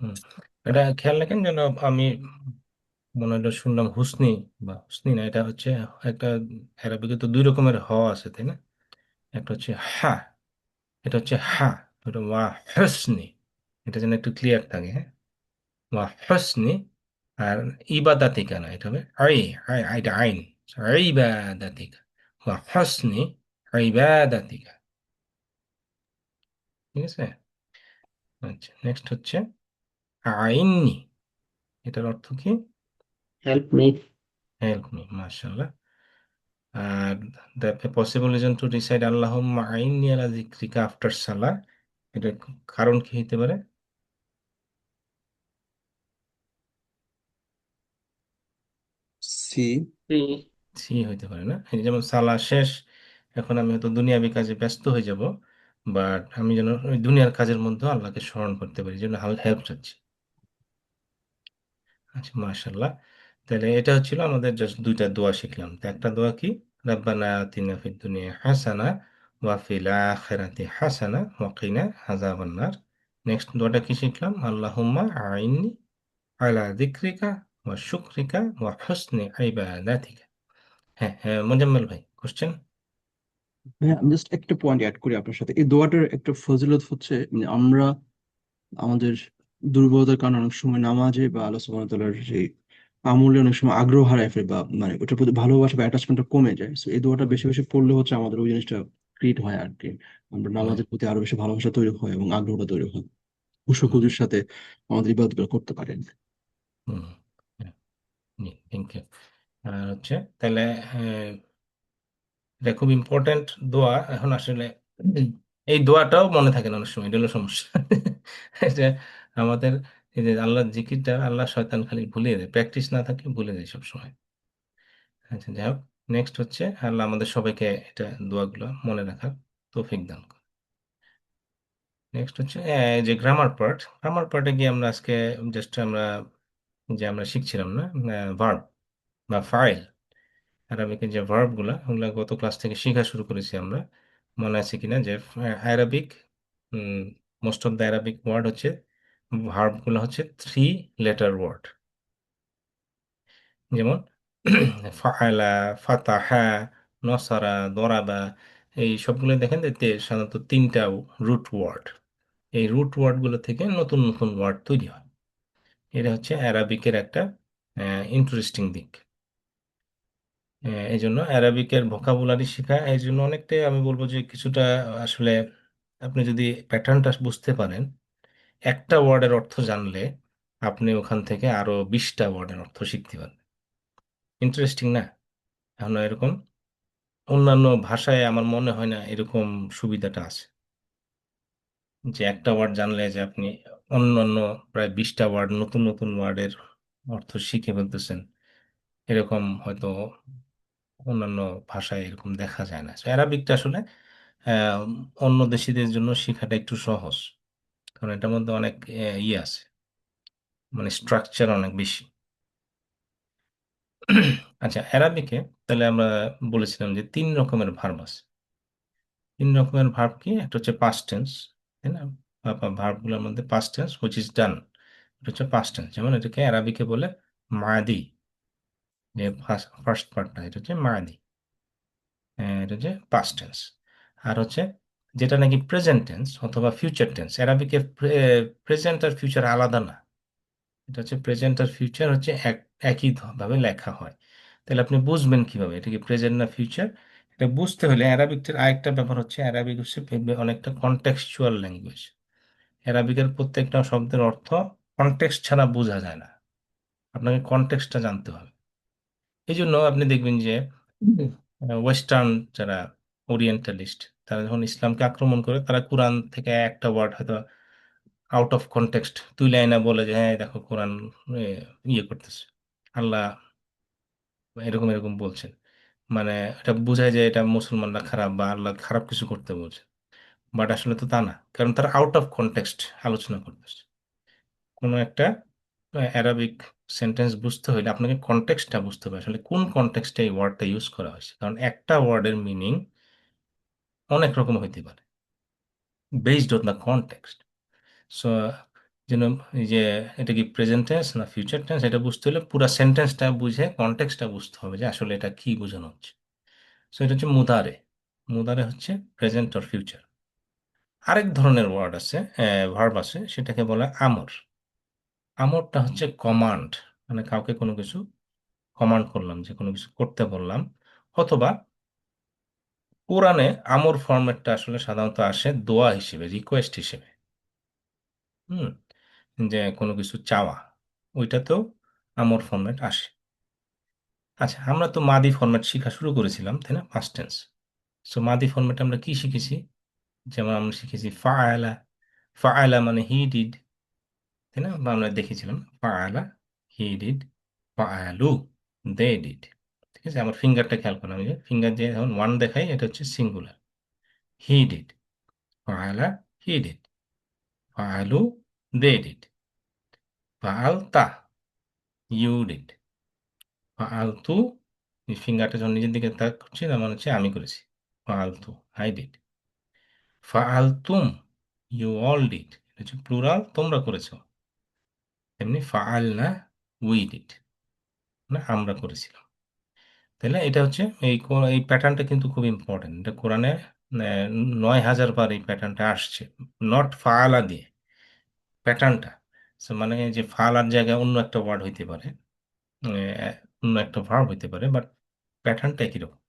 হুম, এটা খেয়াল রাখেন যেন, আমি মনে হলো শুনলাম হুসনি, বা হুসনি না, এটা হচ্ছে একটা, অ্যারাবিকে তো দুই রকমের হ আছে, তাই না? একটা হচ্ছে হা, এটা হচ্ছে হা, এটা ওয়া হুসনি, এটা যেন একটু ক্লিয়ার থাকে, হ্যাঁ, ওয়া হুসনি। আর ইবাদাতিকা না, এটা হবে আই, আই, এটা আইন, ইবাদাতিকা, ওয়া হুসনি ইবাদাতিকা। ঠিক আছে? আচ্ছা, নেক্সট হচ্ছে আইননি, এটার অর্থ কি? Help me. হেল্প মি, মাশাআল্লাহ। আর the possible reason to reside আল্লাহুম্মা আইন্নি আলা যিকরিকা আফটার সালাহ, এটার কারণ কি হতে পারে? সি। C. সি হইতে পারে না? এই যেমন সালা শেষ, এখন আমি হয়তো দুনিয়াবি কাজে ব্যস্ত হয়ে যাব, বাট আমি যেন ওই দুনিয়ার কাজের মধ্যে আল্লাহকে স্মরণ করতে পারি, এই জন্য হেল্প চাচ্ছি। আচ্ছা, মাশাল্লাহ। তাহলে এটা হচ্ছিল আমাদের জাস্ট দুইটা দোয়া শিখলাম। তো একটা দোয়া কি? রাব্বানা আতিনা ফিদ দুনিয়া হাসানা ওয়া ফিল আখিরাতি হাসানা ওয়া কিনা আযাবান নার। নেক্সট দোয়াটা কি শিখলাম? আল্লাহুম্মা আইন্নি আলা যিকরিকা ওয়া শুকরিকা ওয়া হুসনি ইবাদাতিকা। হ্যাঁ হ্যাঁ, মোজাম্মেল ভাই, কোশ্চেন। হ্যাঁ, আমি জাস্ট একটা পয়েন্ট অ্যাড করি আপনার সাথে। এই দোয়াটার একটা ফজিলত হচ্ছে, মানে আমরা আমাদের দুর্বলতার কারণে অনেক সময় নামাজে বা আল্লাহ সুবহানাহু ওয়া তাআলার যে আমলে অনেক সময় আগ্রহ হারায় ফেলে, বা মানে ওটার প্রতি ভালোবাসা বা অ্যাটাচমেন্টটা কমে যায়। তো এই দোয়াটা বেশি বেশি পড়লে হচ্ছে আমাদের ওই জিনিসটা ক্রিয়েট হয় আর কি। আমরা নামাজের প্রতি আরো বেশি ভালোবাসা তৈরি হয় এবং আগ্রহটা তৈরি হয়, খুশুখুজুর সাথে আমাদের ইবাদতগুলো করতে পারেন। হুম, থ্যাংক ইউ। আর হচ্ছে তাহলে এটা খুব ইম্পর্ট্যান্ট দোয়া। এখন আসলে এই দোয়াটাও মনে থাকে না অনেক সময়, এটা হলো সমস্যা। এটা আমাদের এই যে আল্লাহর জিকিরটা, আল্লাহ শয়তান খালি ভুলিয়ে দেয়, প্র্যাকটিস না থাকলে ভুলে যায় সব সময়। আচ্ছা, যাই হোক, নেক্সট হচ্ছে আল্লাহ আমাদের সবাইকে এটা দোয়াগুলো মনে রাখার তৌফিক দান করে। নেক্সট হচ্ছে এই যে গ্রামার পার্টে গিয়ে আমরা আজকে জাস্ট আমরা শিখছিলাম না ভার্ব বা ফাইল, অ্যারাবিকের যে ভার্বগুলো, ওগুলো গত ক্লাস থেকে শেখা শুরু করেছি আমরা। মনে আছে কিনা যে Arabic, most of the Arabic word হচ্ছে, ভার্বগুলো হচ্ছে 3 লেটার ওয়ার্ড। যেমন ফাআলা, ফাতাহা, নসারা, দরাবা, এই সবগুলো দেখেন যে সাধারণত 3টা রুট ওয়ার্ড। এই রুট ওয়ার্ডগুলো থেকে নতুন নতুন ওয়ার্ড তৈরি হয়। এটা হচ্ছে অ্যারাবিকের একটা ইন্টারেস্টিং দিক। এই জন্য অ্যারাবিকের ভোকাবুলারি শেখা এই জন্য অনেকটাই আমি বলবো যে কিছুটা আসলে আপনি যদি প্যাটার্নটা বুঝতে পারেন, একটা ওয়ার্ডের অর্থ জানলে আপনি ওখান থেকে আরো 20টা ওয়ার্ডের অর্থ শিখতে পারবেন। ইন্টারেস্টিং না? এখন এরকম অন্যান্য ভাষায় আমার মনে হয় না এরকম সুবিধাটা আছে, যে একটা ওয়ার্ড জানলে যে আপনি অন্যান্য প্রায় 20টা ওয়ার্ড, নতুন নতুন ওয়ার্ডের অর্থ শিখে ফেলতেছেন। এরকম হয়তো অন্যান্য ভাষায় এরকম দেখা যায় না। অ্যারাবিকটা আসলে আহ, অন্য দেশিদের জন্য শেখাটা একটু সহজ, কারণ এটার মধ্যে অনেক ইয়ে আছে, মানে স্ট্রাকচার অনেক বেশি। আচ্ছা, অ্যারাবিকে তাহলে আমরা বলেছিলাম যে 3 রকমের ভার্ব আছে। 3 রকমের ভার্ব কি? একটা হচ্ছে পাস্ট টেন্স, তাই না? ভার্বগুলোর মধ্যে past tense which is done, এটা হচ্ছে পাস্ট টেন্স। যেমন এটাকে অ্যারাবিকে বলে মাদি, যে ফার্স্ট পার্টটা এটা হচ্ছে মাদি, এটা হচ্ছে পাস্ট টেন্স। আর হচ্ছে যেটা নাকি প্রেজেন্ট টেন্স অথবা ফিউচার টেন্স, অ্যারাবিকে প্রেজেন্ট আর ফিউচার আলাদা না। এটা হচ্ছে প্রেজেন্ট আর ফিউচার হচ্ছে একই ভাবে লেখা হয়। তাহলে আপনি বুঝবেন কিভাবে এটা কি প্রেজেন্ট না ফিউচার? এটা বুঝতে হলে অ্যারাবিকটার আরেকটা ব্যাপার হচ্ছে, অ্যারাবিক হচ্ছে অনেকটা কনটেক্সচুয়াল ল্যাঙ্গুয়েজ। অ্যারাবিকের প্রত্যেকটা শব্দের অর্থ কনটেক্সট ছাড়া বোঝা যায় না, আপনাকে কনটেক্সটটা জানতে হবে। এই জন্য আপনি দেখবেন যে ওয়েস্টার্ন যারা ওরিয়েন্টালিস্ট, তারা যখন ইসলামকে আক্রমণ করে, তারা কোরআন থেকে একটা ওয়ার্ড হয়তো আউট অফ কনটেক্সট তুলে আইনা বলে যে হ্যাঁ দেখো কোরআন এ, ইয়ে করতেছে, আল্লাহ এরকম এরকম বলছেন, মানে এটা বোঝায় যে এটা মুসলমানরা খারাপ বা আল্লাহ খারাপ কিছু করতে বলছে। বাট আসলে তো তা না, কারণ তারা আউট অফ কনটেক্সট আলোচনা করতেছে। কোনো একটা অ্যারাবিক সেন্টেন্স বুঝতে হলে আপনাকে কনটেক্সটটা বুঝতে হবে, আসলে কোন কনটেক্সটে এই ওয়ার্ডটা ইউজ করা হয়েছে, কারণ একটা ওয়ার্ডের মিনিং অনেক রকম হইতে পারে based on the context. So যেন এই যে এটা কি প্রেজেন্ট টেন্স না ফিউচার টেন্স, এটা বুঝতে হলে পুরো সেন্টেন্সটা বুঝে কনটেক্সটটা বুঝতে হবে যে আসলে এটা কি বোঝানো হচ্ছে। সো এটা হচ্ছে মুদারে। মুদারে হচ্ছে প্রেজেন্ট অর ফিউচার। আরেক ধরনের ওয়ার্ড আছে, ভার্ব আছে, সেটাকে বলে আমর। আমরটা হচ্ছে কমান্ড, মানে কাউকে কোনো কিছু কমান্ড করলাম, যে কোনো কিছু করতে বললাম। অথবা কোরআনে আমর ফরম্যাটটা আসলে সাধারণত আসে দোয়া হিসেবে, রিকোয়েস্ট হিসেবে। হুম, যে কোনো কিছু চাওয়া, ওইটাতেও আমর ফরম্যাট আসে। আচ্ছা, আমরা তো মাদি ফরম্যাট শেখা শুরু করেছিলাম, তাই না? Past tense. সো মাদি ফরম্যাট আমরা কি শিখেছি? যেমন আমরা শিখেছি ফাআলা। ফাআলা মানে হি ডিড, তাই না? বা আমরা দেখেছিলাম ফাআলা, হি ডিড। ফাআলু, দে ডিড। ঠিক আছে, আমার ফিঙ্গারটা খেয়াল করলাম, যে ফিঙ্গার যে যখন ওয়ান দেখাই এটা হচ্ছে সিঙ্গুলার। He did. ফাআলা, হি ডিড। ফাআলু, দে ডিড। ফাআলতা, ইউ ডিড। ফাআলতু, এই ফিঙ্গারটা যখন নিজের দিকে তাক করছি তার মানে হচ্ছে আমি করেছি। ফাআলতু, আই ডিড। ফাআলতুম, ইউ অল ডিড। এটা হচ্ছে প্লুরাল, তোমরা করেছো। এমনি ফাআলনা, উই ডিড, মানে আমরা করেছিলাম। তাহলে এটা হচ্ছে এই প্যাটার্নটা কিন্তু খুব ইম্পর্টেন্ট। এটা কোরআনে 9,000 বার এই প্যাটার্নটা আসছে, নট ফাআলা দিয়ে, প্যাটার্নটা। মানে যে ফাআলার জায়গায় অন্য একটা ওয়ার্ড হইতে পারে, অন্য একটা ভার্ব হইতে পারে, বাট প্যাটার্নটা একই রকম।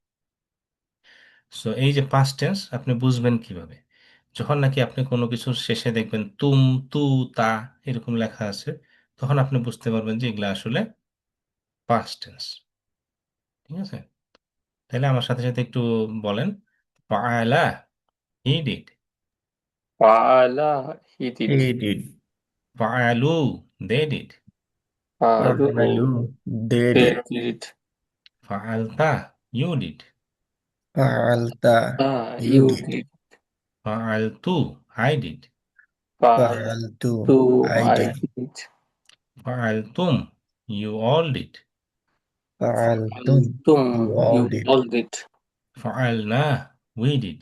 সো এই যে পাস্ট টেন্স আপনি বুঝবেন কিভাবে? যখন নাকি আপনি কোনো কিছুর শেষে দেখবেন তুম, তু, তা এরকম লেখা আছে, তখন আপনি বুঝতে পারবেন যে এগুলা আসলে পাস্ট টেন্স। ঠিক আছে, তাহলে আমার সাথে সাথে একটু বলেন। ফাআলা, he did. فعل he did. He did. ফাআলু, they did. فعلوا فعلوا. They they did. did. ফাআলতা, you did. فعلت. You You did. did. ফাআলতু, I did. فعلت. فعلوا I I did. did. ফাআলতুম, you all did. فعلتم. فعلتم You all you did. all did. ফাআলনা, we did.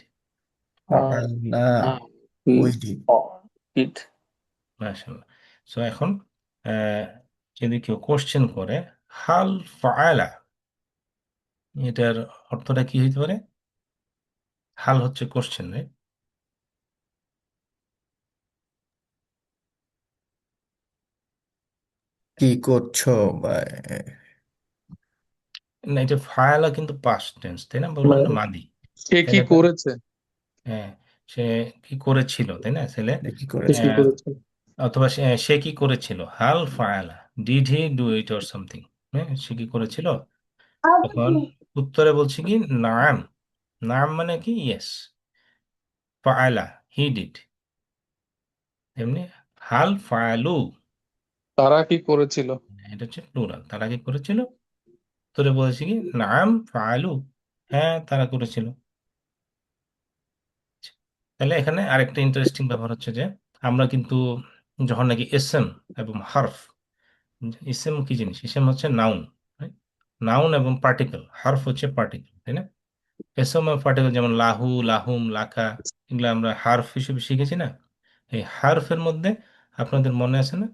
فعلنا. We We did. all did. মাশাআল্লাহ। So এখন আহ, যদি কেউ question করে হাল ফাআলা, এটার অর্থটা কি হইতে পারে? হাল হচ্ছে কোশ্চেন, রাইট? কি করছো বা না, এটা ফাআলা কিন্তু পাস্ট টেন্স, তাই না? বললাম মানে না মাদি। সে কি তাহলে করেছে? হ্যাঁ, সে কি করেছিল, তাই না ছেলে? কি সে করেছে? কি আহ, করেছে? অথবা সে কি করেছিল, হাল ফাআলা, did he do it or something. হ্যাঁ, সে কি করেছিল? তখন উত্তরে বলছি কি নাম। নাম মানে কি ইয়েস। ফাআলা, he did. এমনি হাল ফাআলু, তারা কি করেছিল? এটা হচ্ছে প্লুরাল। তারা কি করেছিল? উত্তরে বলেছি কি নাম ফাআলু, হ্যাঁ তারা করেছিল। তাহলে এখানে আরেকটা ইন্টারেস্টিং ব্যাপার হচ্ছে যে আমরা কিন্তু যখন নাকি এসএম এবং হার্ফ, ইসেম কি জিনিস? ইসেম হচ্ছে নাউন, নাউন এবং পার্টিকেল। হার্ফ হচ্ছে পার্টিকেল, তাই না? এসএম এবং পার্টিকেল যেমন লাহু, লাহুম, লাখা, এগুলো আমরা হার্ফ হিসেবে শিখেছি না? এই হার্ফের মধ্যে আপনাদের মনে আছে না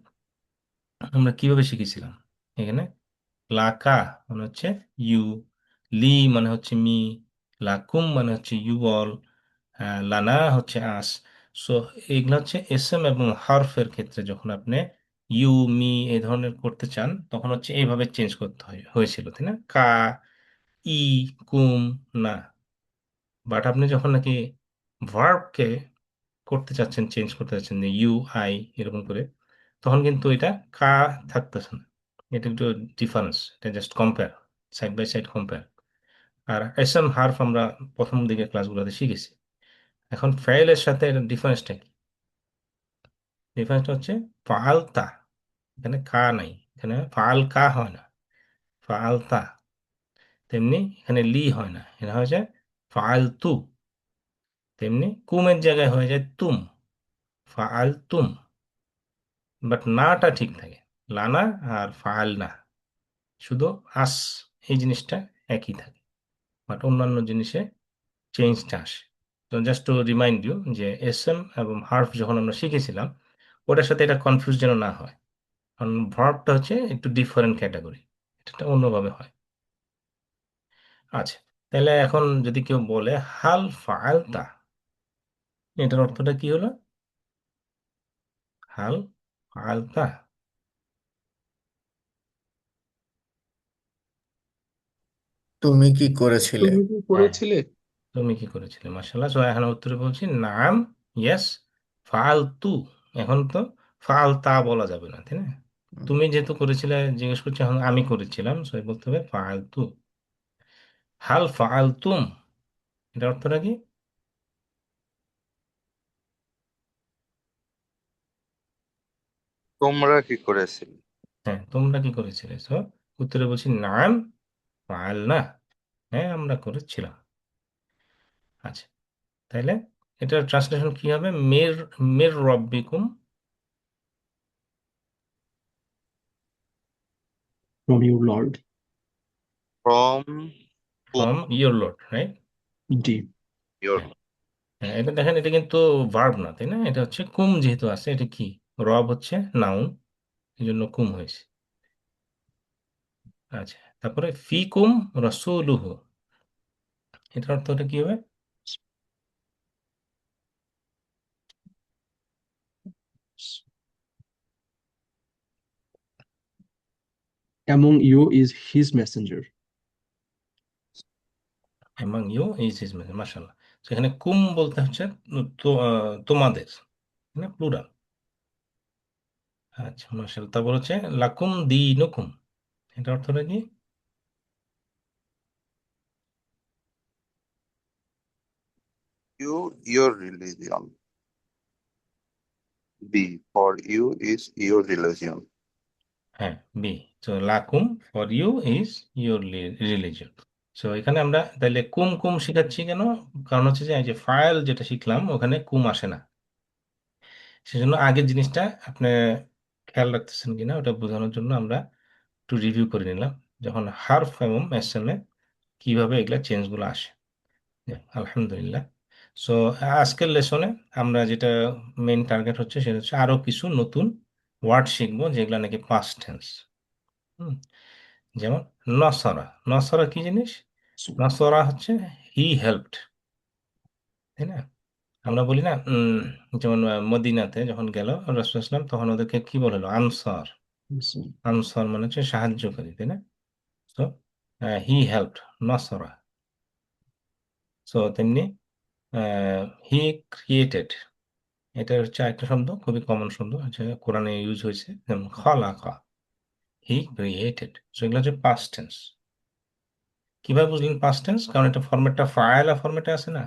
আমরা কিভাবে শিখেছিলাম? এখানে লাকা মানে হচ্ছে ইউ, লি মানে হচ্ছে মি, লাকুম মানে হচ্ছে ইউ অল, লানা হচ্ছে আস। সো এগুলো হচ্ছে এসএম এবং হার্ফের ক্ষেত্রে যখন আপনি ইউ, মি এই ধরনের করতে চান তখন হচ্ছে এইভাবে চেঞ্জ করতে হয়েছিল, তাই না? কা, ই, কুম, না। বাট আপনি যখন নাকি ভার্বকে করতে চাচ্ছেন, চেঞ্জ করতে চাচ্ছেন যে ইউ, আই এরকম করে, তখন কিন্তু এটা কা থাকতেছে না। এটা একটু ডিফারেন্স, এটা just compare, side by side compare. আর এসএম হার্ফ আমরা প্রথম দিকে ক্লাসগুলোতে শিখেছি। এখন ফেইলের সাথে এর ডিফারেন্সটা কি? ডিফারেন্সটা হচ্ছে ফালতা, এখানে কা নাই, এখানে ফাল কা হয় না, ফালতা। তেমনি এখানে লি হয় না, এটা হয়ে যায় ফালতু। তেমনি কুমের জায়গায় হয়ে যায় তুম, ফালতুম। বাট নাটা ঠিক থাকে, লানা আর ফাল না, শুধু আস এই জিনিসটা একই থাকে, বাট অন্যান্য জিনিসে চেঞ্জটা আসে। তো জাস্ট টু রিমাইন্ড ইউ যে এস এম এবং হার্ফ যখন আমরা শিখেছিলাম ওটার সাথে এটা কনফিউজ যেন না হয়, কারণ ভার্বটা হচ্ছে একটু ডিফারেন্ট ক্যাটাগরি, এটা অন্যভাবে হয়। আচ্ছা, তাহলে এখন যদি কেউ বলে হাল ফালতা, এটার অর্থটা কি হলো? হাল ফালতা, তুমি কি করেছিলে? তুমি কি হ্যাঁ, করেছিলে? তুমি কি করেছিলে? মার্শাল্লাহ। সো এখন উত্তরে বলছি নাম, ইয়েস, ফালতু। এখন তো ফালতা বলা যাবে না, তাই না? তুমি যেহেতু করেছিলে জিজ্ঞেস করছি, এখন আমি করেছিলাম, সে বলতে হবে ফাআলতু। হাল ফাআলতুম, এটার অর্থটা কি? তোমরা কি করেছিলে? হ্যাঁ, তোমরা কি করেছিলে? সো উত্তরে বলছি নাম ফাআল না, হ্যাঁ আমরা করেছিলাম। আচ্ছা, তাহলে এটার ট্রান্সলেশন কি হবে? মের মের রব্বিকুম, from your Lord. From from your Lord, right? G. Your. হ্যাঁ, হ্যাঁ, এটা দেখেন, এটা কিন্তু ভার্ব না, তাই না? এটা হচ্ছে কুম, যেহেতু আছে, এটা কি? রব হচ্ছে নাউন, এই জন্য কুম হয়েছে। আচ্ছা, তারপরে ফিকুম রসুলুহু, এটার অর্থটা কি হবে? Among you is his messenger. Among you is his message, মাশাআল্লাহ। তো এখানে কুম বলতে হচ্ছে তো তোমাদের, না প্লুরাল। আচ্ছা, মাশাআল্লাহ। তারপর হচ্ছে লাকুম দীনুকুম, এটা অর্থটা কি? You, your religion. বি for you is your religion. হ্যাঁ, বি। তো লাকুম for you is your religion. So এখানে আমরা তাহলে কুম কুম শিখাচ্ছি কেন? কারণ হচ্ছে যে এই যে ফাইল যেটা শিখলাম, ওখানে কুম আসে না। সেজন্য আগের জিনিসটা আপনি খেয়াল রাখতেছেন কিনা ওটা বোঝানোর জন্য আমরা একটু রিভিউ করে নিলাম, যখন হারফ এবং এসএমএ কিভাবে এগুলা চেঞ্জগুলো আসে। আলহামদুলিল্লাহ। সো আজকের লেসনে আমরা যেটা মেইন টার্গেট হচ্ছে, সেটা হচ্ছে আরো কিছু নতুন ওয়ার্ড শিখবো যেগুলো নাকি পাস্ট টেন্স। যেমন নসরা। নসরা কি জিনিস? নসরা হচ্ছে হি হেল্পড, তাই না? আমরা বলি না, যেমন মদিনাতে যখন গেল রাসূলুল্লাহ সাল্লাল্লাহু আলাইহি ওয়াসাল্লাম, তখন ওদেরকে কি বললো? আনসার। So, আনসার মানে হচ্ছে সাহায্যকারী, তাই না? তো হি হেল্পড, নসরা। সো তেমনি হি ক্রিয়েটেড, এটা হচ্ছে একটা শব্দ, খুবই কমন শব্দ, হচ্ছে কোরআনে ইউজ হয়েছে, যেমন খালাকা, হি ক্রিয়েটেড। সো এগুলো হচ্ছে পাস্ট টেন্স। কিভাবে বুঝলেন পাস্ট টেন্স? কারণ এটা ফরম্যাটটা ফাইলা ফরম্যাটে আছে না,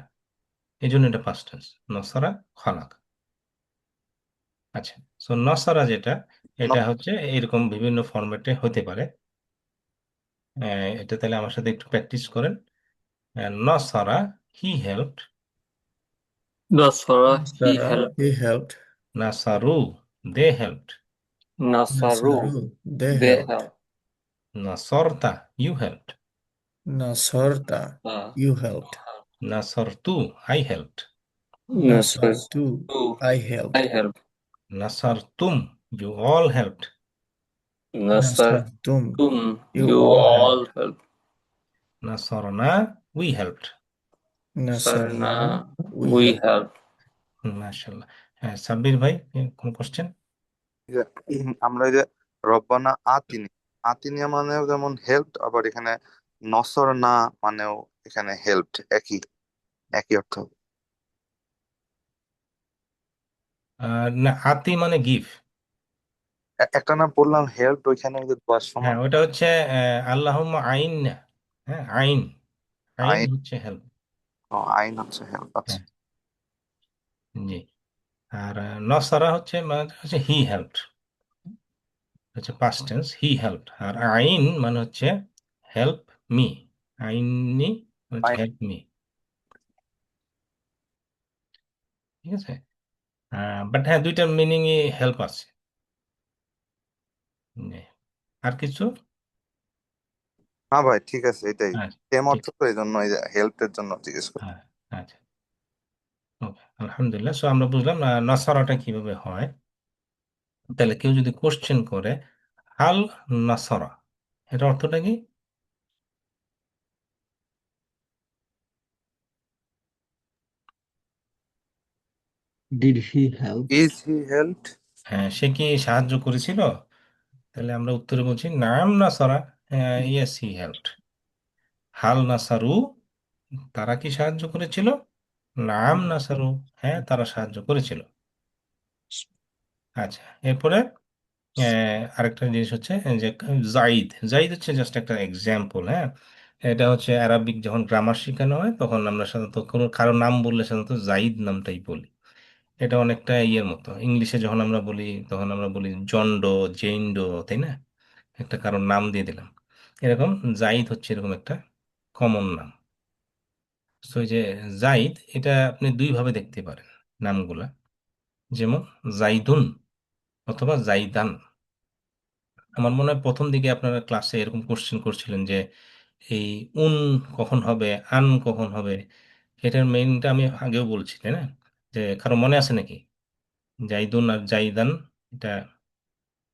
এই জন্য এটা পাস্ট টেন্স। নসারা খালাক। আচ্ছা, সো নসারা যেটা, এটা হচ্ছে এরকম বিভিন্ন ফরম্যাটে হতে পারে। এটা তাহলে আমার সাথে একটু প্র্যাকটিস করেন। নসারা he helped, Nasara, he Sarah, helped. he helped. নাসারু they helped, Nasaru, Nasaru, they they helped. helped. নাসরতা you helped, Nasarta, Uh, you helped. নাসরতু I helped, Nasartu, Nasartu, I helped. I helped. নাসারতুম you all helped, Nasartum, Nasartum, you you all all helped. helped. নাসরনা we helped. Nasarna, Sarna, we we helped. helped. মাশাল্লাহ। হ্যাঁ, সাব্বির ভাই, কোন question? আমরা এই যে রব্বানা আতিনি, আতিনিয়া মানেও যেমন হেল্প, আবার এখানে নসর না মানেও এখানে হেল্পড, একই একই অর্থ। না, আতি মানে গিভ। একটা না বললাম হেল্প, ওইখানে ওই যে দোয়ার হ্যাঁ, সময় ওটা হচ্ছে আল্লাহুম্মা আইন না। হ্যাঁ, আইন, আইন আইন। হচ্ছে হেল্প। আইন হচ্ছে হেল্প, আচ্ছা। হ্যাঁ, জি। আর নসারা হচ্ছে মানে হচ্ছে হি হেল্পড, হচ্ছে পাস্ট টেন্স, হি হেল্পড। আর আইন মানে হচ্ছে হেল্প মি, আইনি মানে হচ্ছে আইন। হেল্প মি, ঠিক আছে? বাট হ্যাঁ, দুইটার মিনিংই হেল্প আছে। জি। আর কিছু? হ্যাঁ ভাই, ঠিক আছে, এটাই হ্যাঁ, সেম ঠিক। অর্থ, তো এই জন্য এই যে হেল্পের জন্য জিজ্ঞেস করি। হ্যাঁ, আচ্ছা, ওকে, আলহামদুলিল্লাহ। সো আমরা বুঝলাম নসারাটা কিভাবে হয়। তাহলে কেউ যদি কোশ্চেন করে হাল নাসারা, এটা অর্থটা কি? did he help? Is he helped? হ্যাঁ, সে কি সাহায্য করেছিল? তাহলে আমরা উত্তরে বলছি নাম নাসারা, ইয়েস হি হেল্পড। হাল নাসারু, তারা কি সাহায্য করেছিল? নাম নাসারু, হ্যাঁ তারা সাহায্য করেছিল। আচ্ছা, এরপরে আরেকটা জিনিস হচ্ছে যে জাইদ জাইদ হচ্ছে জাস্ট একটা এক্সাম্পল, হ্যাঁ। এটা হচ্ছে আরবিক যখন গ্রামার শেখানো হয় তখন আমরা সাধারণত কোনো কারো নাম বললে সাধারণত জাইদ নামটাই বলি। এটা অনেকটা ইয়ের মতো, ইংলিশে যখন আমরা বলি তখন আমরা বলি জন ডো, জেইন ডো, তাই না? একটা কারোর নাম দিয়ে দিলাম। এরকম জাইদ হচ্ছে এরকম একটা কমন নাম। তো এই যে জাইদ, এটা আপনি দুইভাবে দেখতে পারেন নামগুলা, যেমন জাইদুন অথবা জাইদান। আমার মনে হয় প্রথম দিকে আপনারা ক্লাসে এরকম কোশ্চেন করছিলেন যে এই উন কখন হবে, আন কখন হবে। এটার মেইনটা আমি আগেও বলছি, তাই না? যে কারো মনে আছে নাকি জাইদুন আর জাইদান, এটা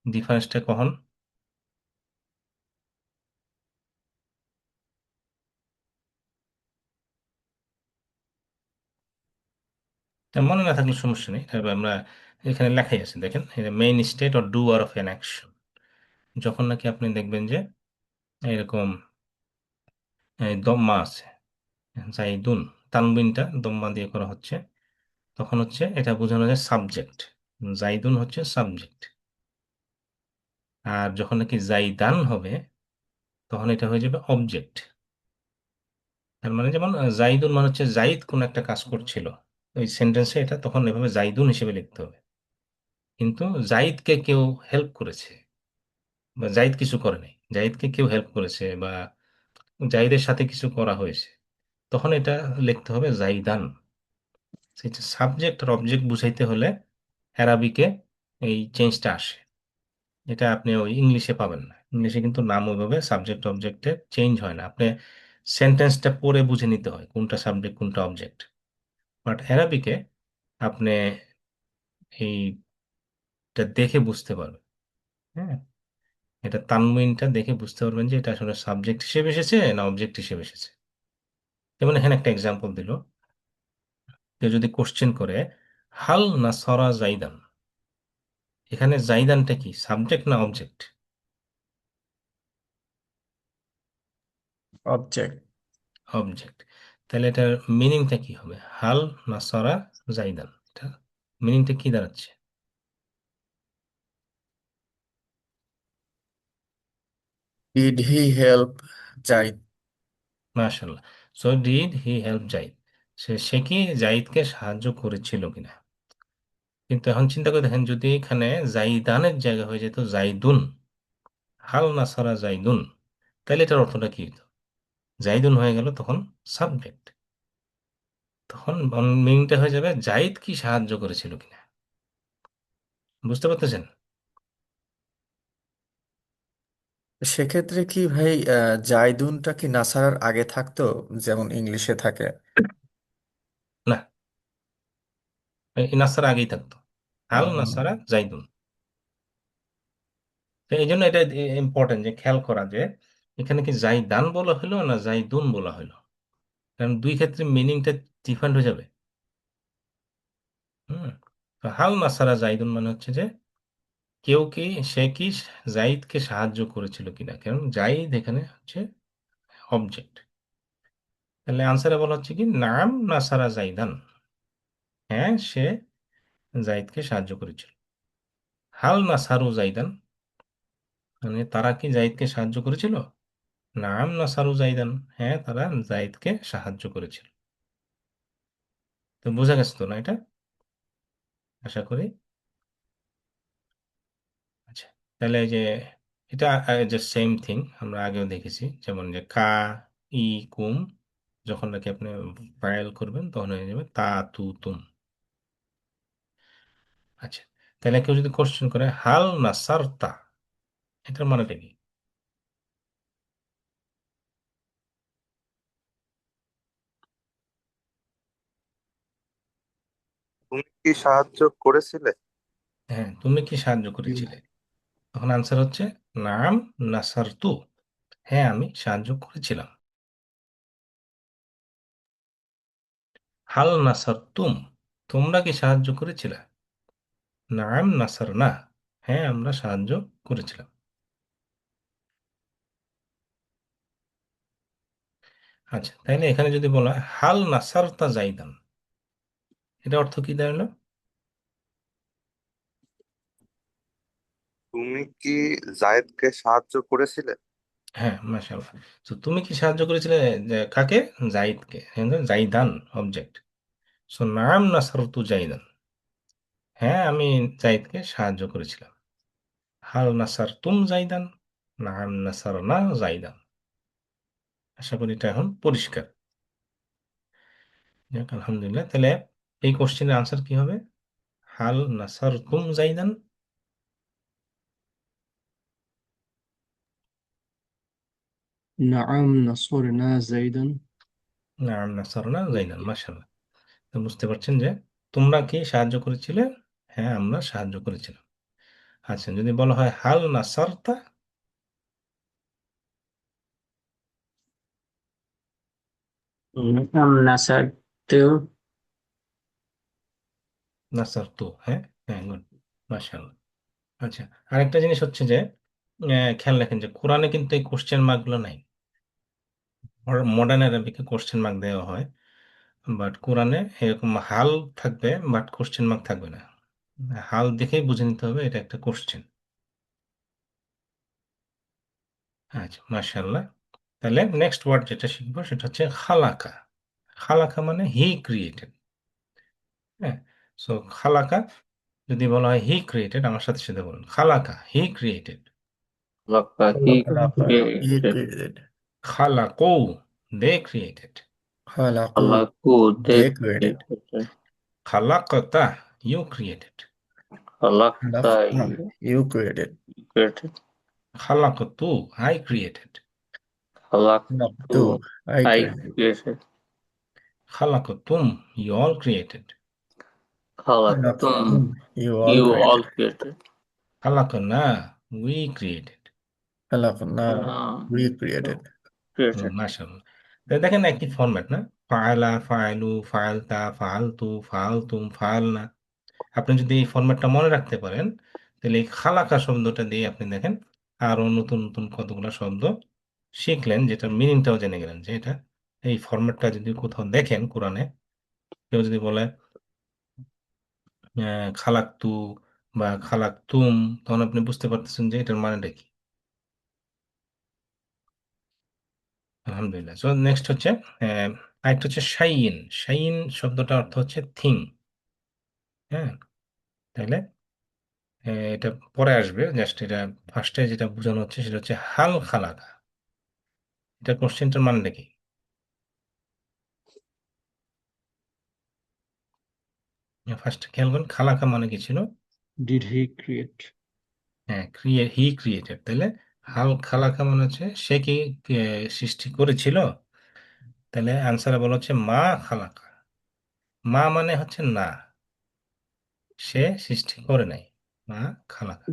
ডিফারেন্সটা কখন? তা মনে না থাকলে সমস্যা নেই, তবে আমরা এখানে লেখাই আছে, দেখেন main state or doer of an action. যখন নাকি আপনি দেখবেন যে এরকম দম্মা আছে, জাইদুন, তানবিনটা দম্মা দিয়ে করা হচ্ছে, তখন হচ্ছে এটা বোঝানো যায় সাবজেক্ট। জাইদুন হচ্ছে সাবজেক্ট। আর যখন নাকি জাইদান হবে তখন এটা হয়ে যাবে অবজেক্ট। তার মানে যেমন জাইদুন মানে হচ্ছে জাইদ কোন একটা কাজ করছিল, ওই সেন্টেন্সে এটা তখন এভাবে জাইদুন হিসেবে লিখতে হবে। কিন্তু জাইদকে কেউ হেল্প করেছে বা জাইদ কিছু করে নাই, জাইদকে কেউ হেল্প করেছে বা জাইদের সাথে কিছু করা হয়েছে, তখন এটা লিখতে হবে জাইদান। সেটা সাবজেক্ট আর অবজেক্ট বুঝাইতে হলে অ্যারাবিকে এই চেঞ্জটা আসে। এটা আপনি ওই ইংলিশে পাবেন না। ইংলিশে কিন্তু নাম ওইভাবে সাবজেক্ট অবজেক্টে চেঞ্জ হয় না, আপনি সেন্টেন্সটা পড়ে বুঝে নিতে হয় কোনটা সাবজেক্ট কোনটা অবজেক্ট। বাট অ্যারাবিকে আপনি এইটা দেখে বুঝতে পারবেন, হ্যাঁ। এটা তানউইনটা দেখে বুঝতে পারবেন যে এটা আসলে সাবজেক্ট হিসেবে এসেছে না অবজেক্ট হিসেবে এসেছে। যেমন এখানে একটা এক্সাম্পল দিল, কেউ যদি কোশ্চেন করে হাল নাসরা জাইদান, এখানে জাইদানটা কি সাবজেক্ট না অবজেক্ট? অবজেক্ট। অবজেক্ট। তাহলে এটার মিনিংটা কি হবে? হাল নাসরা জাইদান, এটা মিনিংটা কি দাঁড়াচ্ছে? Did he help Zaid? মাশাল্লাহ। So did he help Zaid, সে কি জাইদকে সাহায্য করেছিল কিনা। কিন্তু এখন চিন্তা করে দেখেন, যদি এখানে জাইদানের জায়গা হয়ে যেত জাইদুন, হাল নাসারা জাইদুন, তাহলে এটার অর্থটা কি হতো? জাইদুন হয়ে গেল তখন সাবজেক্ট, তখন মিনিংটা হয়ে যাবে জাইদ কি সাহায্য করেছিল কিনা। বুঝতে পারতেছেন? সেক্ষেত্রে কি ভাই জাইদুনটা কি নাসারার আগে থাকতো, যেমন ইংলিশে থাকে? না, এই নাসারা আগেই থাকতো, হাল আহ, নাসারা জাইদুন। তো এই জন্য এটা ইম্পর্টেন্ট যে খেয়াল করা যে এখানে কি জাইদান বলা হলো না জাইদুন বলা হলো, কারণ দুই ক্ষেত্রে মিনিংটা ডিফারেন্ট হয়ে যাবে। হুম। তো হাল নাসারা জাইদুন মানে হচ্ছে যে কেউ কি, সে কি জাইদকে সাহায্য করেছিল কিনা, কারণ জাইদ এখানে হচ্ছে অবজেক্ট। তাহলে আনসারে বলা হচ্ছে কি নাম নাসারা জাইদান, হ্যাঁ সে জাইদকে সাহায্য করেছিল। হাল নাসারু জাইদান মানে তারা কি জাইদকে সাহায্য করেছিল? নাম নাসারু জাইদান, হ্যাঁ তারা জাইদকে সাহায্য করেছিল। তো বোঝা গেছে তো না এটা, আশা করি। আচ্ছা, তাহলে এই যে এটা যে সেম থিং আমরা আগেও দেখেছি, যেমন যে কা, ই, কুম, যখন নাকি আপনি ফাইল করবেন তখন হয়ে যাবে তা, তু, তুম। আচ্ছা, তাহলে কেউ যদি কোশ্চেন করে হাল নাসারতা, এটার মানেটা কি? তুমি কি সাহায্য করেছিলে? হ্যাঁ, তুমি কি সাহায্য করেছিলে? তখন আনসার হচ্ছে নাম নাসারতু, হ্যাঁ আমি সাহায্য করেছিলাম। হাল নাসারতুম, তোমরা কি সাহায্য করেছিলে? নাম নাসার না, হ্যাঁ আমরা সাহায্য করেছিলাম। আচ্ছা, তাইলে এখানে যদি বলা হয় হাল নাসারতা জাইদান, এটা অর্থ কি দাঁড়ালো? তুমি কি জায়েদকে সাহায্য করেছিলে? হ্যাঁ, মাশাআল্লাহ। তো তুমি কি সাহায্য করেছিলে? যে কাকে? জাইদকে। হ্যাঁ, জাইদান অবজেক্ট। সো নাম নাসারতু জাইদান। হ্যাঁ, আমি জাইদকে সাহায্য করেছিলাম। হাল নাসার তুম জাইদান? নাম নাসার না জাইদান। আশা করি এটা এখন পরিষ্কার। যাক, আলহামদুলিল্লাহ। তাহলে এই কোশ্চেনের আনসার কি হবে? হাল নাসার তুম জাইদান? নাআম নাসরনা যাইদান। নাম নাসার না জাইদান। মাশাআল্লাহ। তো বুঝতে পারছেন যে তোমরা কি সাহায্য করেছিলে? হ্যাঁ, আমরা সাহায্য করেছিলাম। আচ্ছা, যদি বলা হয় হাল নাসারতা? নাম নাসারতু। নাসার তু। হ্যাঁ, হ্যাঁ, গুড। মাশাআল্লাহ। আচ্ছা, আরেকটা জিনিস হচ্ছে যে খেয়াল রাখেন যে কোরআনে কিন্তু এই কোশ্চেন মার্ক গুলো নাই। মডার্ন অ্যারাবিকে কোশ্চেন মার্ক দেওয়া হয়, বাট কোরআনে এরকম হাল থাকবে, বাট কোশ্চেন মার্ক থাকবে না। হাল দেখেই বুঝে নিতে হবে এটা একটা কোশ্চেন। আচ্ছা, মাশাআল্লাহ। তাহলে নেক্সট ওয়ার্ড যেটা শিখবো সেটা হচ্ছে খালাকা। খালাকা মানে হি ক্রিয়েটেড। হ্যাঁ, সো খালাকা যদি বলা হয় হি ক্রিয়েটেড, আমার সাথে সাথে বলুন খালাকা, he created. Laka, he خلق he created. created খালাকু, they created. خلقوا Halaku, they they created created. খালাকতা, you created. Halakta, خلقنا you you created created. খালাকতু, I created. خلقت Halaktu, I I created created. খালাকতুম, you all created. Halaktum, خلقتم you all you all created created. খালাকনা, we created. خلقنا we You created created. মাশাআল্লাহ। তো দেখেন একই format না? ফাআলা, ফাআলু, ফাআলতা, ফাআলতু, ফাআলতুম, ফাআলনা। আপনি যদি এই ফরম্যাটটা মনে রাখতে পারেন, তাহলে এই খালাকা শব্দটা দিয়ে আপনি দেখেন আরো নতুন নতুন কতগুলো শব্দ শিখলেন, যেটার মিনিংটাও জেনে গেলেন যে এটা এই ফরম্যাটটা যদি কোথাও দেখেন কোরআনে, কেউ যদি বলে খালাকতু বা খালাকতুম, তখন আপনি বুঝতে পারতেছেন যে এটার মানেটা কি। আলহামদুলিল্লাহ। সো নেক্সট হচ্ছে আরেকটা হচ্ছে শাইইন। শাইইন শব্দটার অর্থ হচ্ছে থিং। হ্যাঁ, তাইলে এটা পরে আসবে, জাস্ট এটা ফার্স্টে যেটা বোঝানো হচ্ছে সেটা হচ্ছে হাল খালাকা। এটা কোশ্চেনটার মানেটা কি? ফার্স্ট খেয়াল করুন, খালাকা মানে কি ছিল? Did he create? হ্যাঁ, হি ক্রিয়েটেড। তাহলে হাল খালাকা মানে হচ্ছে সে কি সৃষ্টি করেছিল? তাহলে আনসারে বলা হচ্ছে মা খালাকা। মা মানে হচ্ছে না, সে সৃষ্টি করে নাই। মা খালাকা।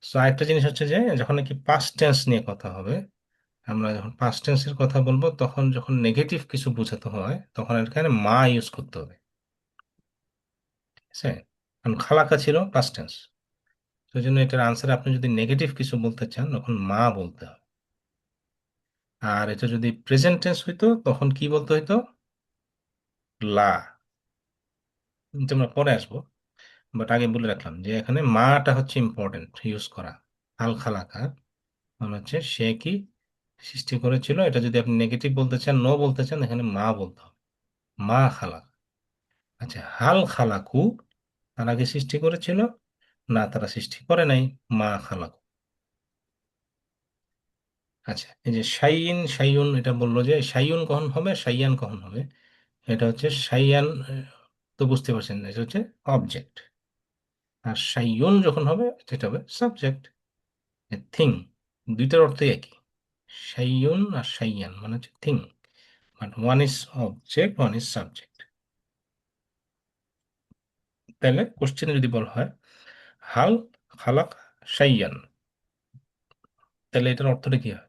সো আরেকটা জিনিস হচ্ছে যে যখন নাকি পাস্ট টেন্স নিয়ে কথা হবে, আমরা যখন পাস্ট টেন্সের কথা বলবো তখন যখন নেগেটিভ কিছু বোঝাতে হয় তখন এখানে মা ইউজ করতে হবে। ঠিক আছে? কারণ খালাকা ছিল পাস্ট টেন্স, সেই জন্য এটার আনসার আপনি যদি নেগেটিভ কিছু বলতে চান তখন মা বলতে হবে। আর এটা যদি প্রেজেন্ট টেন্স হইতো তখন কি বলতে হইতো? লা। কিন্তু আমরা পরে আসবো, বাট আগে বলে রাখলাম যে এখানে মাটা হচ্ছে ইম্পর্টেন্ট ইউজ করা। আল খালাকা মানে হচ্ছে সে কি সৃষ্টি করেছিল। এটা যদি আপনি নেগেটিভ বলতে চান, নো বলতে চান, এখানে মা বলতে হবে, মা খালাক। আচ্ছা, হাল খালাকু, তারা কি সৃষ্টি করেছিল? না, তারা সৃষ্টি করে নাই। মা খালাকু। আচ্ছা, এই যে শাইইন শাইউন, এটা বললো যে শাইউন কখন হবে, শাইয়ান কখন হবে? এটা হচ্ছে শাইয়ান, তো বুঝতে পারছেন এটা হচ্ছে অবজেক্ট। আর শাইউন যখন হবে সেটা হবে সাবজেক্ট, থিং। দুইটার অর্থই একই। শাইউন আর শাইয়ান মানে হচ্ছে thing, but one is object, one is subject. তাহলে কোশ্চেনে যদি বলা হয় হাল খালাক শাইয়ান, তাহলে এটার অর্থটা কি হয়?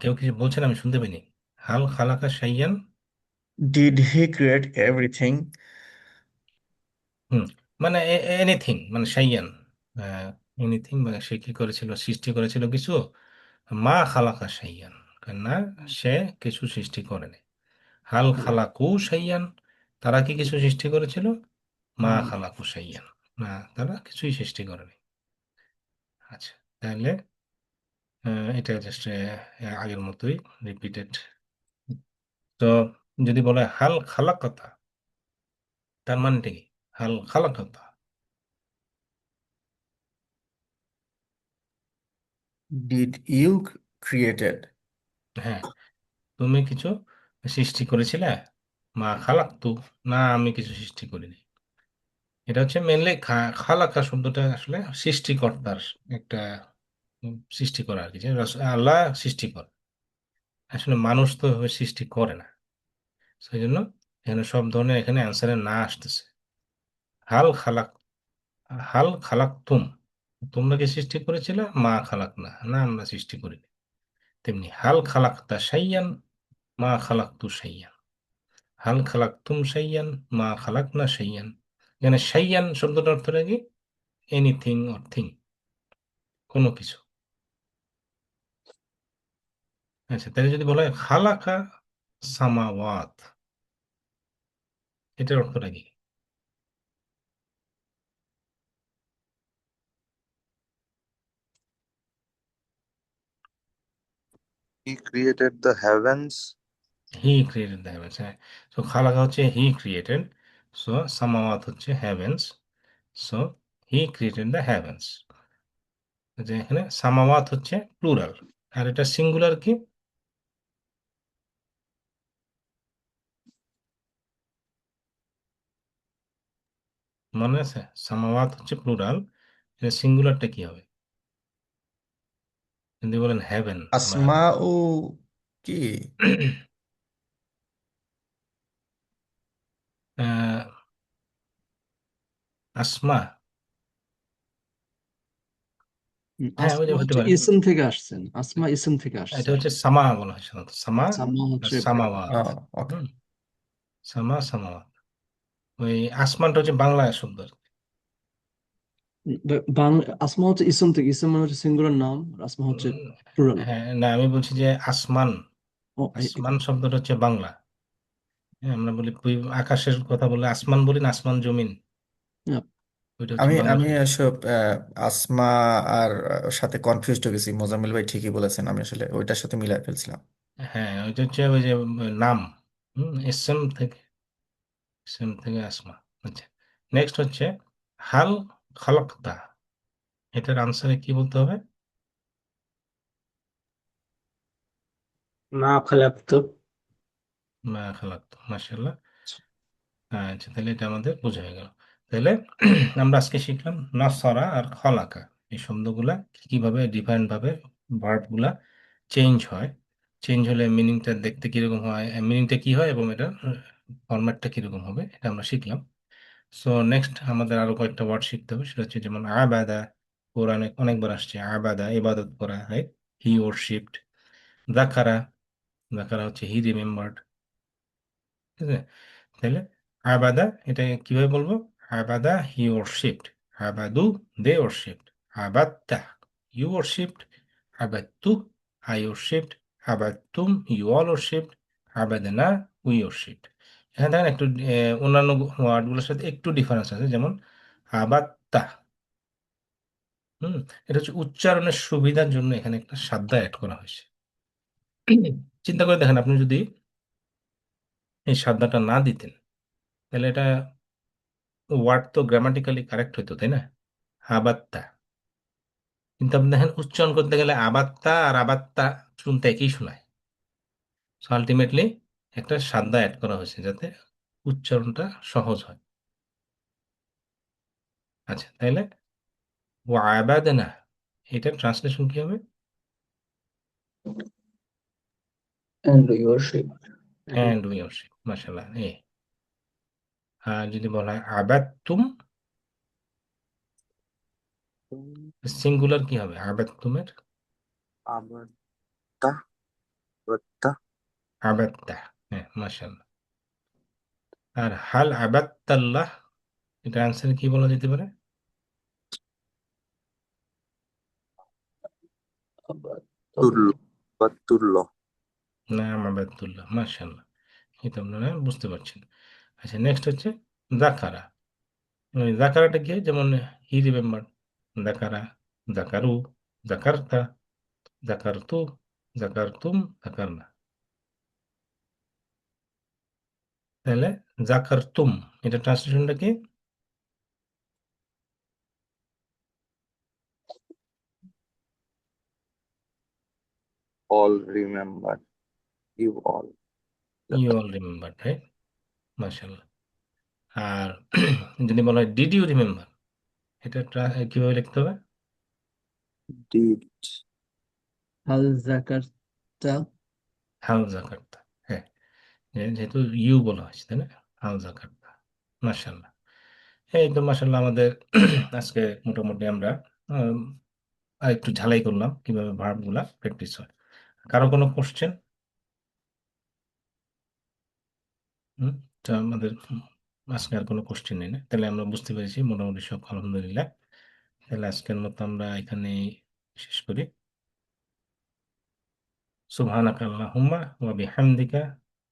কেউ কিছু বলছেন? আমি শুনতে পাইনি। হাল খালাকা শাইয়ান। did he create everything হুম, মানে এনিথিং, মানে সাইয়ান, এনিথিং, মানে সে কি করেছিল, সৃষ্টি করেছিল কিছু। মা খালাকা সাইয়ান, না, সে কিছু সৃষ্টি করেনি। হাল খালাকু সাইয়ান, তারা কি কিছু সৃষ্টি করেছিল? মা খালাকু সাইয়ান, না, তারা কিছুই সৃষ্টি করেনি। আচ্ছা, তাহলে এটা জাস্ট আগের মতোই রিপিটেড। তো যদি বলে হাল খালাকতা, তার মানেটা কি? হাল খালাকতা, ডিড ইউ ক্রিয়েটেড? হ্যাঁ, তুমি কিছু সৃষ্টি করেছিলে? মা খালাক্তু, না, আমি কিছু সৃষ্টি করিনি। এটা হচ্ছে মেনলি খালাকা শব্দটা আসলে সৃষ্টিকর্তার একটা সৃষ্টি করা আর কি, যে আল্লাহ সৃষ্টি করে। আসলে মানুষ তো এভাবে সৃষ্টি করে না, সেই জন্য এখানে সব ধরনের এখানে অ্যান্সারে না আসতেছে। হাল খালাক, হাল খালাক তোমরা কি সৃষ্টি করেছিলে? মা খালাক, না, না, আমরা সৃষ্টি করিনি। তেমনি হাল খালাকতা সাইয়ান, মা খালাকতু সাইয়ান। হাল খালাকতুম সাইয়ান, মা খালাকনা সাইয়ান। এখানে সাইয়ান শব্দটার অর্থটা কি? এনিথিং অর থিং, কোনো কিছু। আচ্ছা, তাহলে যদি বলা হয় খালাকা সামাওয়াত, এটার অর্থটা কি? He created the heavens. He created the heavens, হ্যাঁ। সো খালাকা হচ্ছে হি ক্রিয়েটেড, সো সামাওয়াত হচ্ছে heavens, so he created the heavens. যে এখানে সামাওয়াত হচ্ছে প্লুরাল, আর এটা সিঙ্গুলার কি? মনে আছে? সামাওয়াত হচ্ছে প্লুরাল, এটা সিঙ্গুলারটা কি হবে? যদি বলেন হেভেন বা আসমা ও কি? আহ, আসমা, হ্যাঁ, ওই যে আসমা হতে হচ্ছে পারে। ইসম থেকে আসছেন, আসমা ইসম থেকে এটা আসছে। হচ্ছে সামা বলা হয় সাধারণত, সামা সামা আর হচ্ছে verb। সামাওয়াত। ওকে। হুম, সামা সামাওয়াত। ওই আসমানটা হচ্ছে বাংলা শব্দ। বাংলা আসমা হচ্ছে ইসম থেকে, ইসম মানে হচ্ছে সিঙ্গুলার নাম, আর আসমা হচ্ছে উম, প্লুরাল। হ্যাঁ, না, আমি বলছি যে আসমান, ও আসমান শব্দটা হচ্ছে বাংলা। হ্যাঁ, আমরা বলি আকাশের কথা বলে আসমান বলি না, আসমান জমিন, ওইটা হচ্ছে আমি বাংলা আমি শব্দ। এসব আসমা আর সাথে কনফিউজড হয়ে গেছি। মোজাম্মেল ভাই ঠিকই বলেছেন, আমি আসলে ওইটার সাথে মিলাই ফেলছিলাম। হ্যাঁ, ওইটা হচ্ছে ওই যে নাম, এসএম থেকে, এসএম থেকে আসমা। আচ্ছা, নেক্সট হচ্ছে হাল খালাকতা, এটার আনসারে কি বলতে হবে? মা খালাকতু। মা খালাকতু, মাশাআল্লাহ। আচ্ছা, তাহলে এটা আমাদের বোঝা হয়ে গেল। তাহলে আমরা আজকে শিখলাম নসরা আর খলাকা, এই শব্দগুলা কিভাবে ডিফারেন্ট ভাবে ভার্ব গুলা চেঞ্জ হয়, চেঞ্জ হলে মিনিংটা দেখতে কিরকম হয়, মিনিংটা কি হয়, এবং এটা ফরম্যাটটা কিরকম হবে, এটা আমরা শিখলাম। সো নেক্সট আমাদের আরো কয়েকটা ওয়ার্ড শিখতে হবে, সেটা হচ্ছে যেমন আবাদা, কোরআনে অনেকবার আসছে আবাদা, ইবাদত করা, রাইট? হি ওরশিপড। যাকারা, যাকারা হচ্ছে হি রিমেম্বার্ড, ঠিক আছে? তাহলে আবাদা, এটা কিভাবে বলবো? আবাদা হি ওরশিপড, আবাদু দে ওরশিপড, আবাদতা ইউ ওরশিপড, আবাদতু আই ওরশিপড, আবাদতুম ইউ অল ওরশিপড, আবাদনা উই ওরশিপড। এখানে দেখেন একটু অন্যান্য ওয়ার্ডগুলোর সাথে একটু ডিফারেন্স আছে, যেমন আবাদতা, হুম, এটা হচ্ছে উচ্চারণের সুবিধার জন্য এখানে একটা সাদ্দা অ্যাড করা হয়েছে। চিন্তা করে দেখেন, আপনি যদি এই সাদ্দাটা না দিতেন, তাহলে এটা ওয়ার্ড তো গ্রামাটিক্যালি কারেক্ট হইতো, তাই না? আবাত্তা, কিন্তু আপনি দেখেন উচ্চারণ করতে গেলে আবাত্তা আর আবাত্তা শুনতে একই শোনায়। সো আলটিমেটলি একটা সাদ্দা অ্যাড করা হয়েছে যাতে উচ্চারণটা সহজ হয়। আচ্ছা, তাহলে ও আবাদনা, এটার ট্রান্সলেশন কি হবে? and worship and and we worship, মাশাআল্লাহ। আর যদি বলা হয় আবাদতুম, সিঙ্গুলার কি হবে আবাদতুমের? আবার তা তা আবাদতা, হ্যাঁ, মাশাআল্লাহ। আর হাল আবাদতাল্লাহ, এটা অ্যান্সার কি বলা যেতে পারে? তুল্য বা তুল্য। না, মাবাদুল্লাহ, মাশাআল্লাহ। এটা আপনারা বুঝতে পারছেন। আচ্ছা, নেক্সট হচ্ছে জাকারা। ওই জাকারাটা কি? যেমন হি রিমেম্বার, জাকারা, জাকারু, জাকারতা, জাকারতু, জাকারতুম, জাকারনা। তাহলে জাকারতুম, এটা ট্রান্সলেশনটা কি? All remember, you all. You all remember, right? মাশাআল্লাহ। আর যদি বলা হয় ডিড ইউ রিমেম্বার, এটা কিভাবে লিখতে হবে? ডিড। হাল জাকারতা। হাল জাকারতা। হ্যাঁ, যেহেতু ইউ বলা হয়েছে, তাই না? হাল জাকারতা। মাশাআল্লাহ। এই তো মাশাআল্লাহ, আমাদের আজকে মোটামুটি আমরা আম, আর একটু ঝালাই করলাম কিভাবে ভার্ব গুলা প্র্যাকটিস হয়। কারো কোনো কোশ্চেন? হুম। তো আমাদের আজকে আর কোনো কোশ্চেন নেই, না? তাহলে আমরা বুঝতে পেরেছি মোটামুটি সব, আলহামদুলিল্লাহ। তাহলে আজকের মতো আমরা এখানে শেষ করি। সুবহানাকা আল্লাহুম্মা ওয়া বিহামদিকা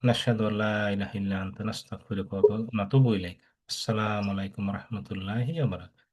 নাশহাদু আল্লা ইলাহা ইল্লা আনতা নাস্তাগফিরুকা ওয়া নাতুবু ইলাইক। আসসালামু আলাইকুম ওয়া রাহমাতুল্লাহি ওয়া বারাকাতুহু।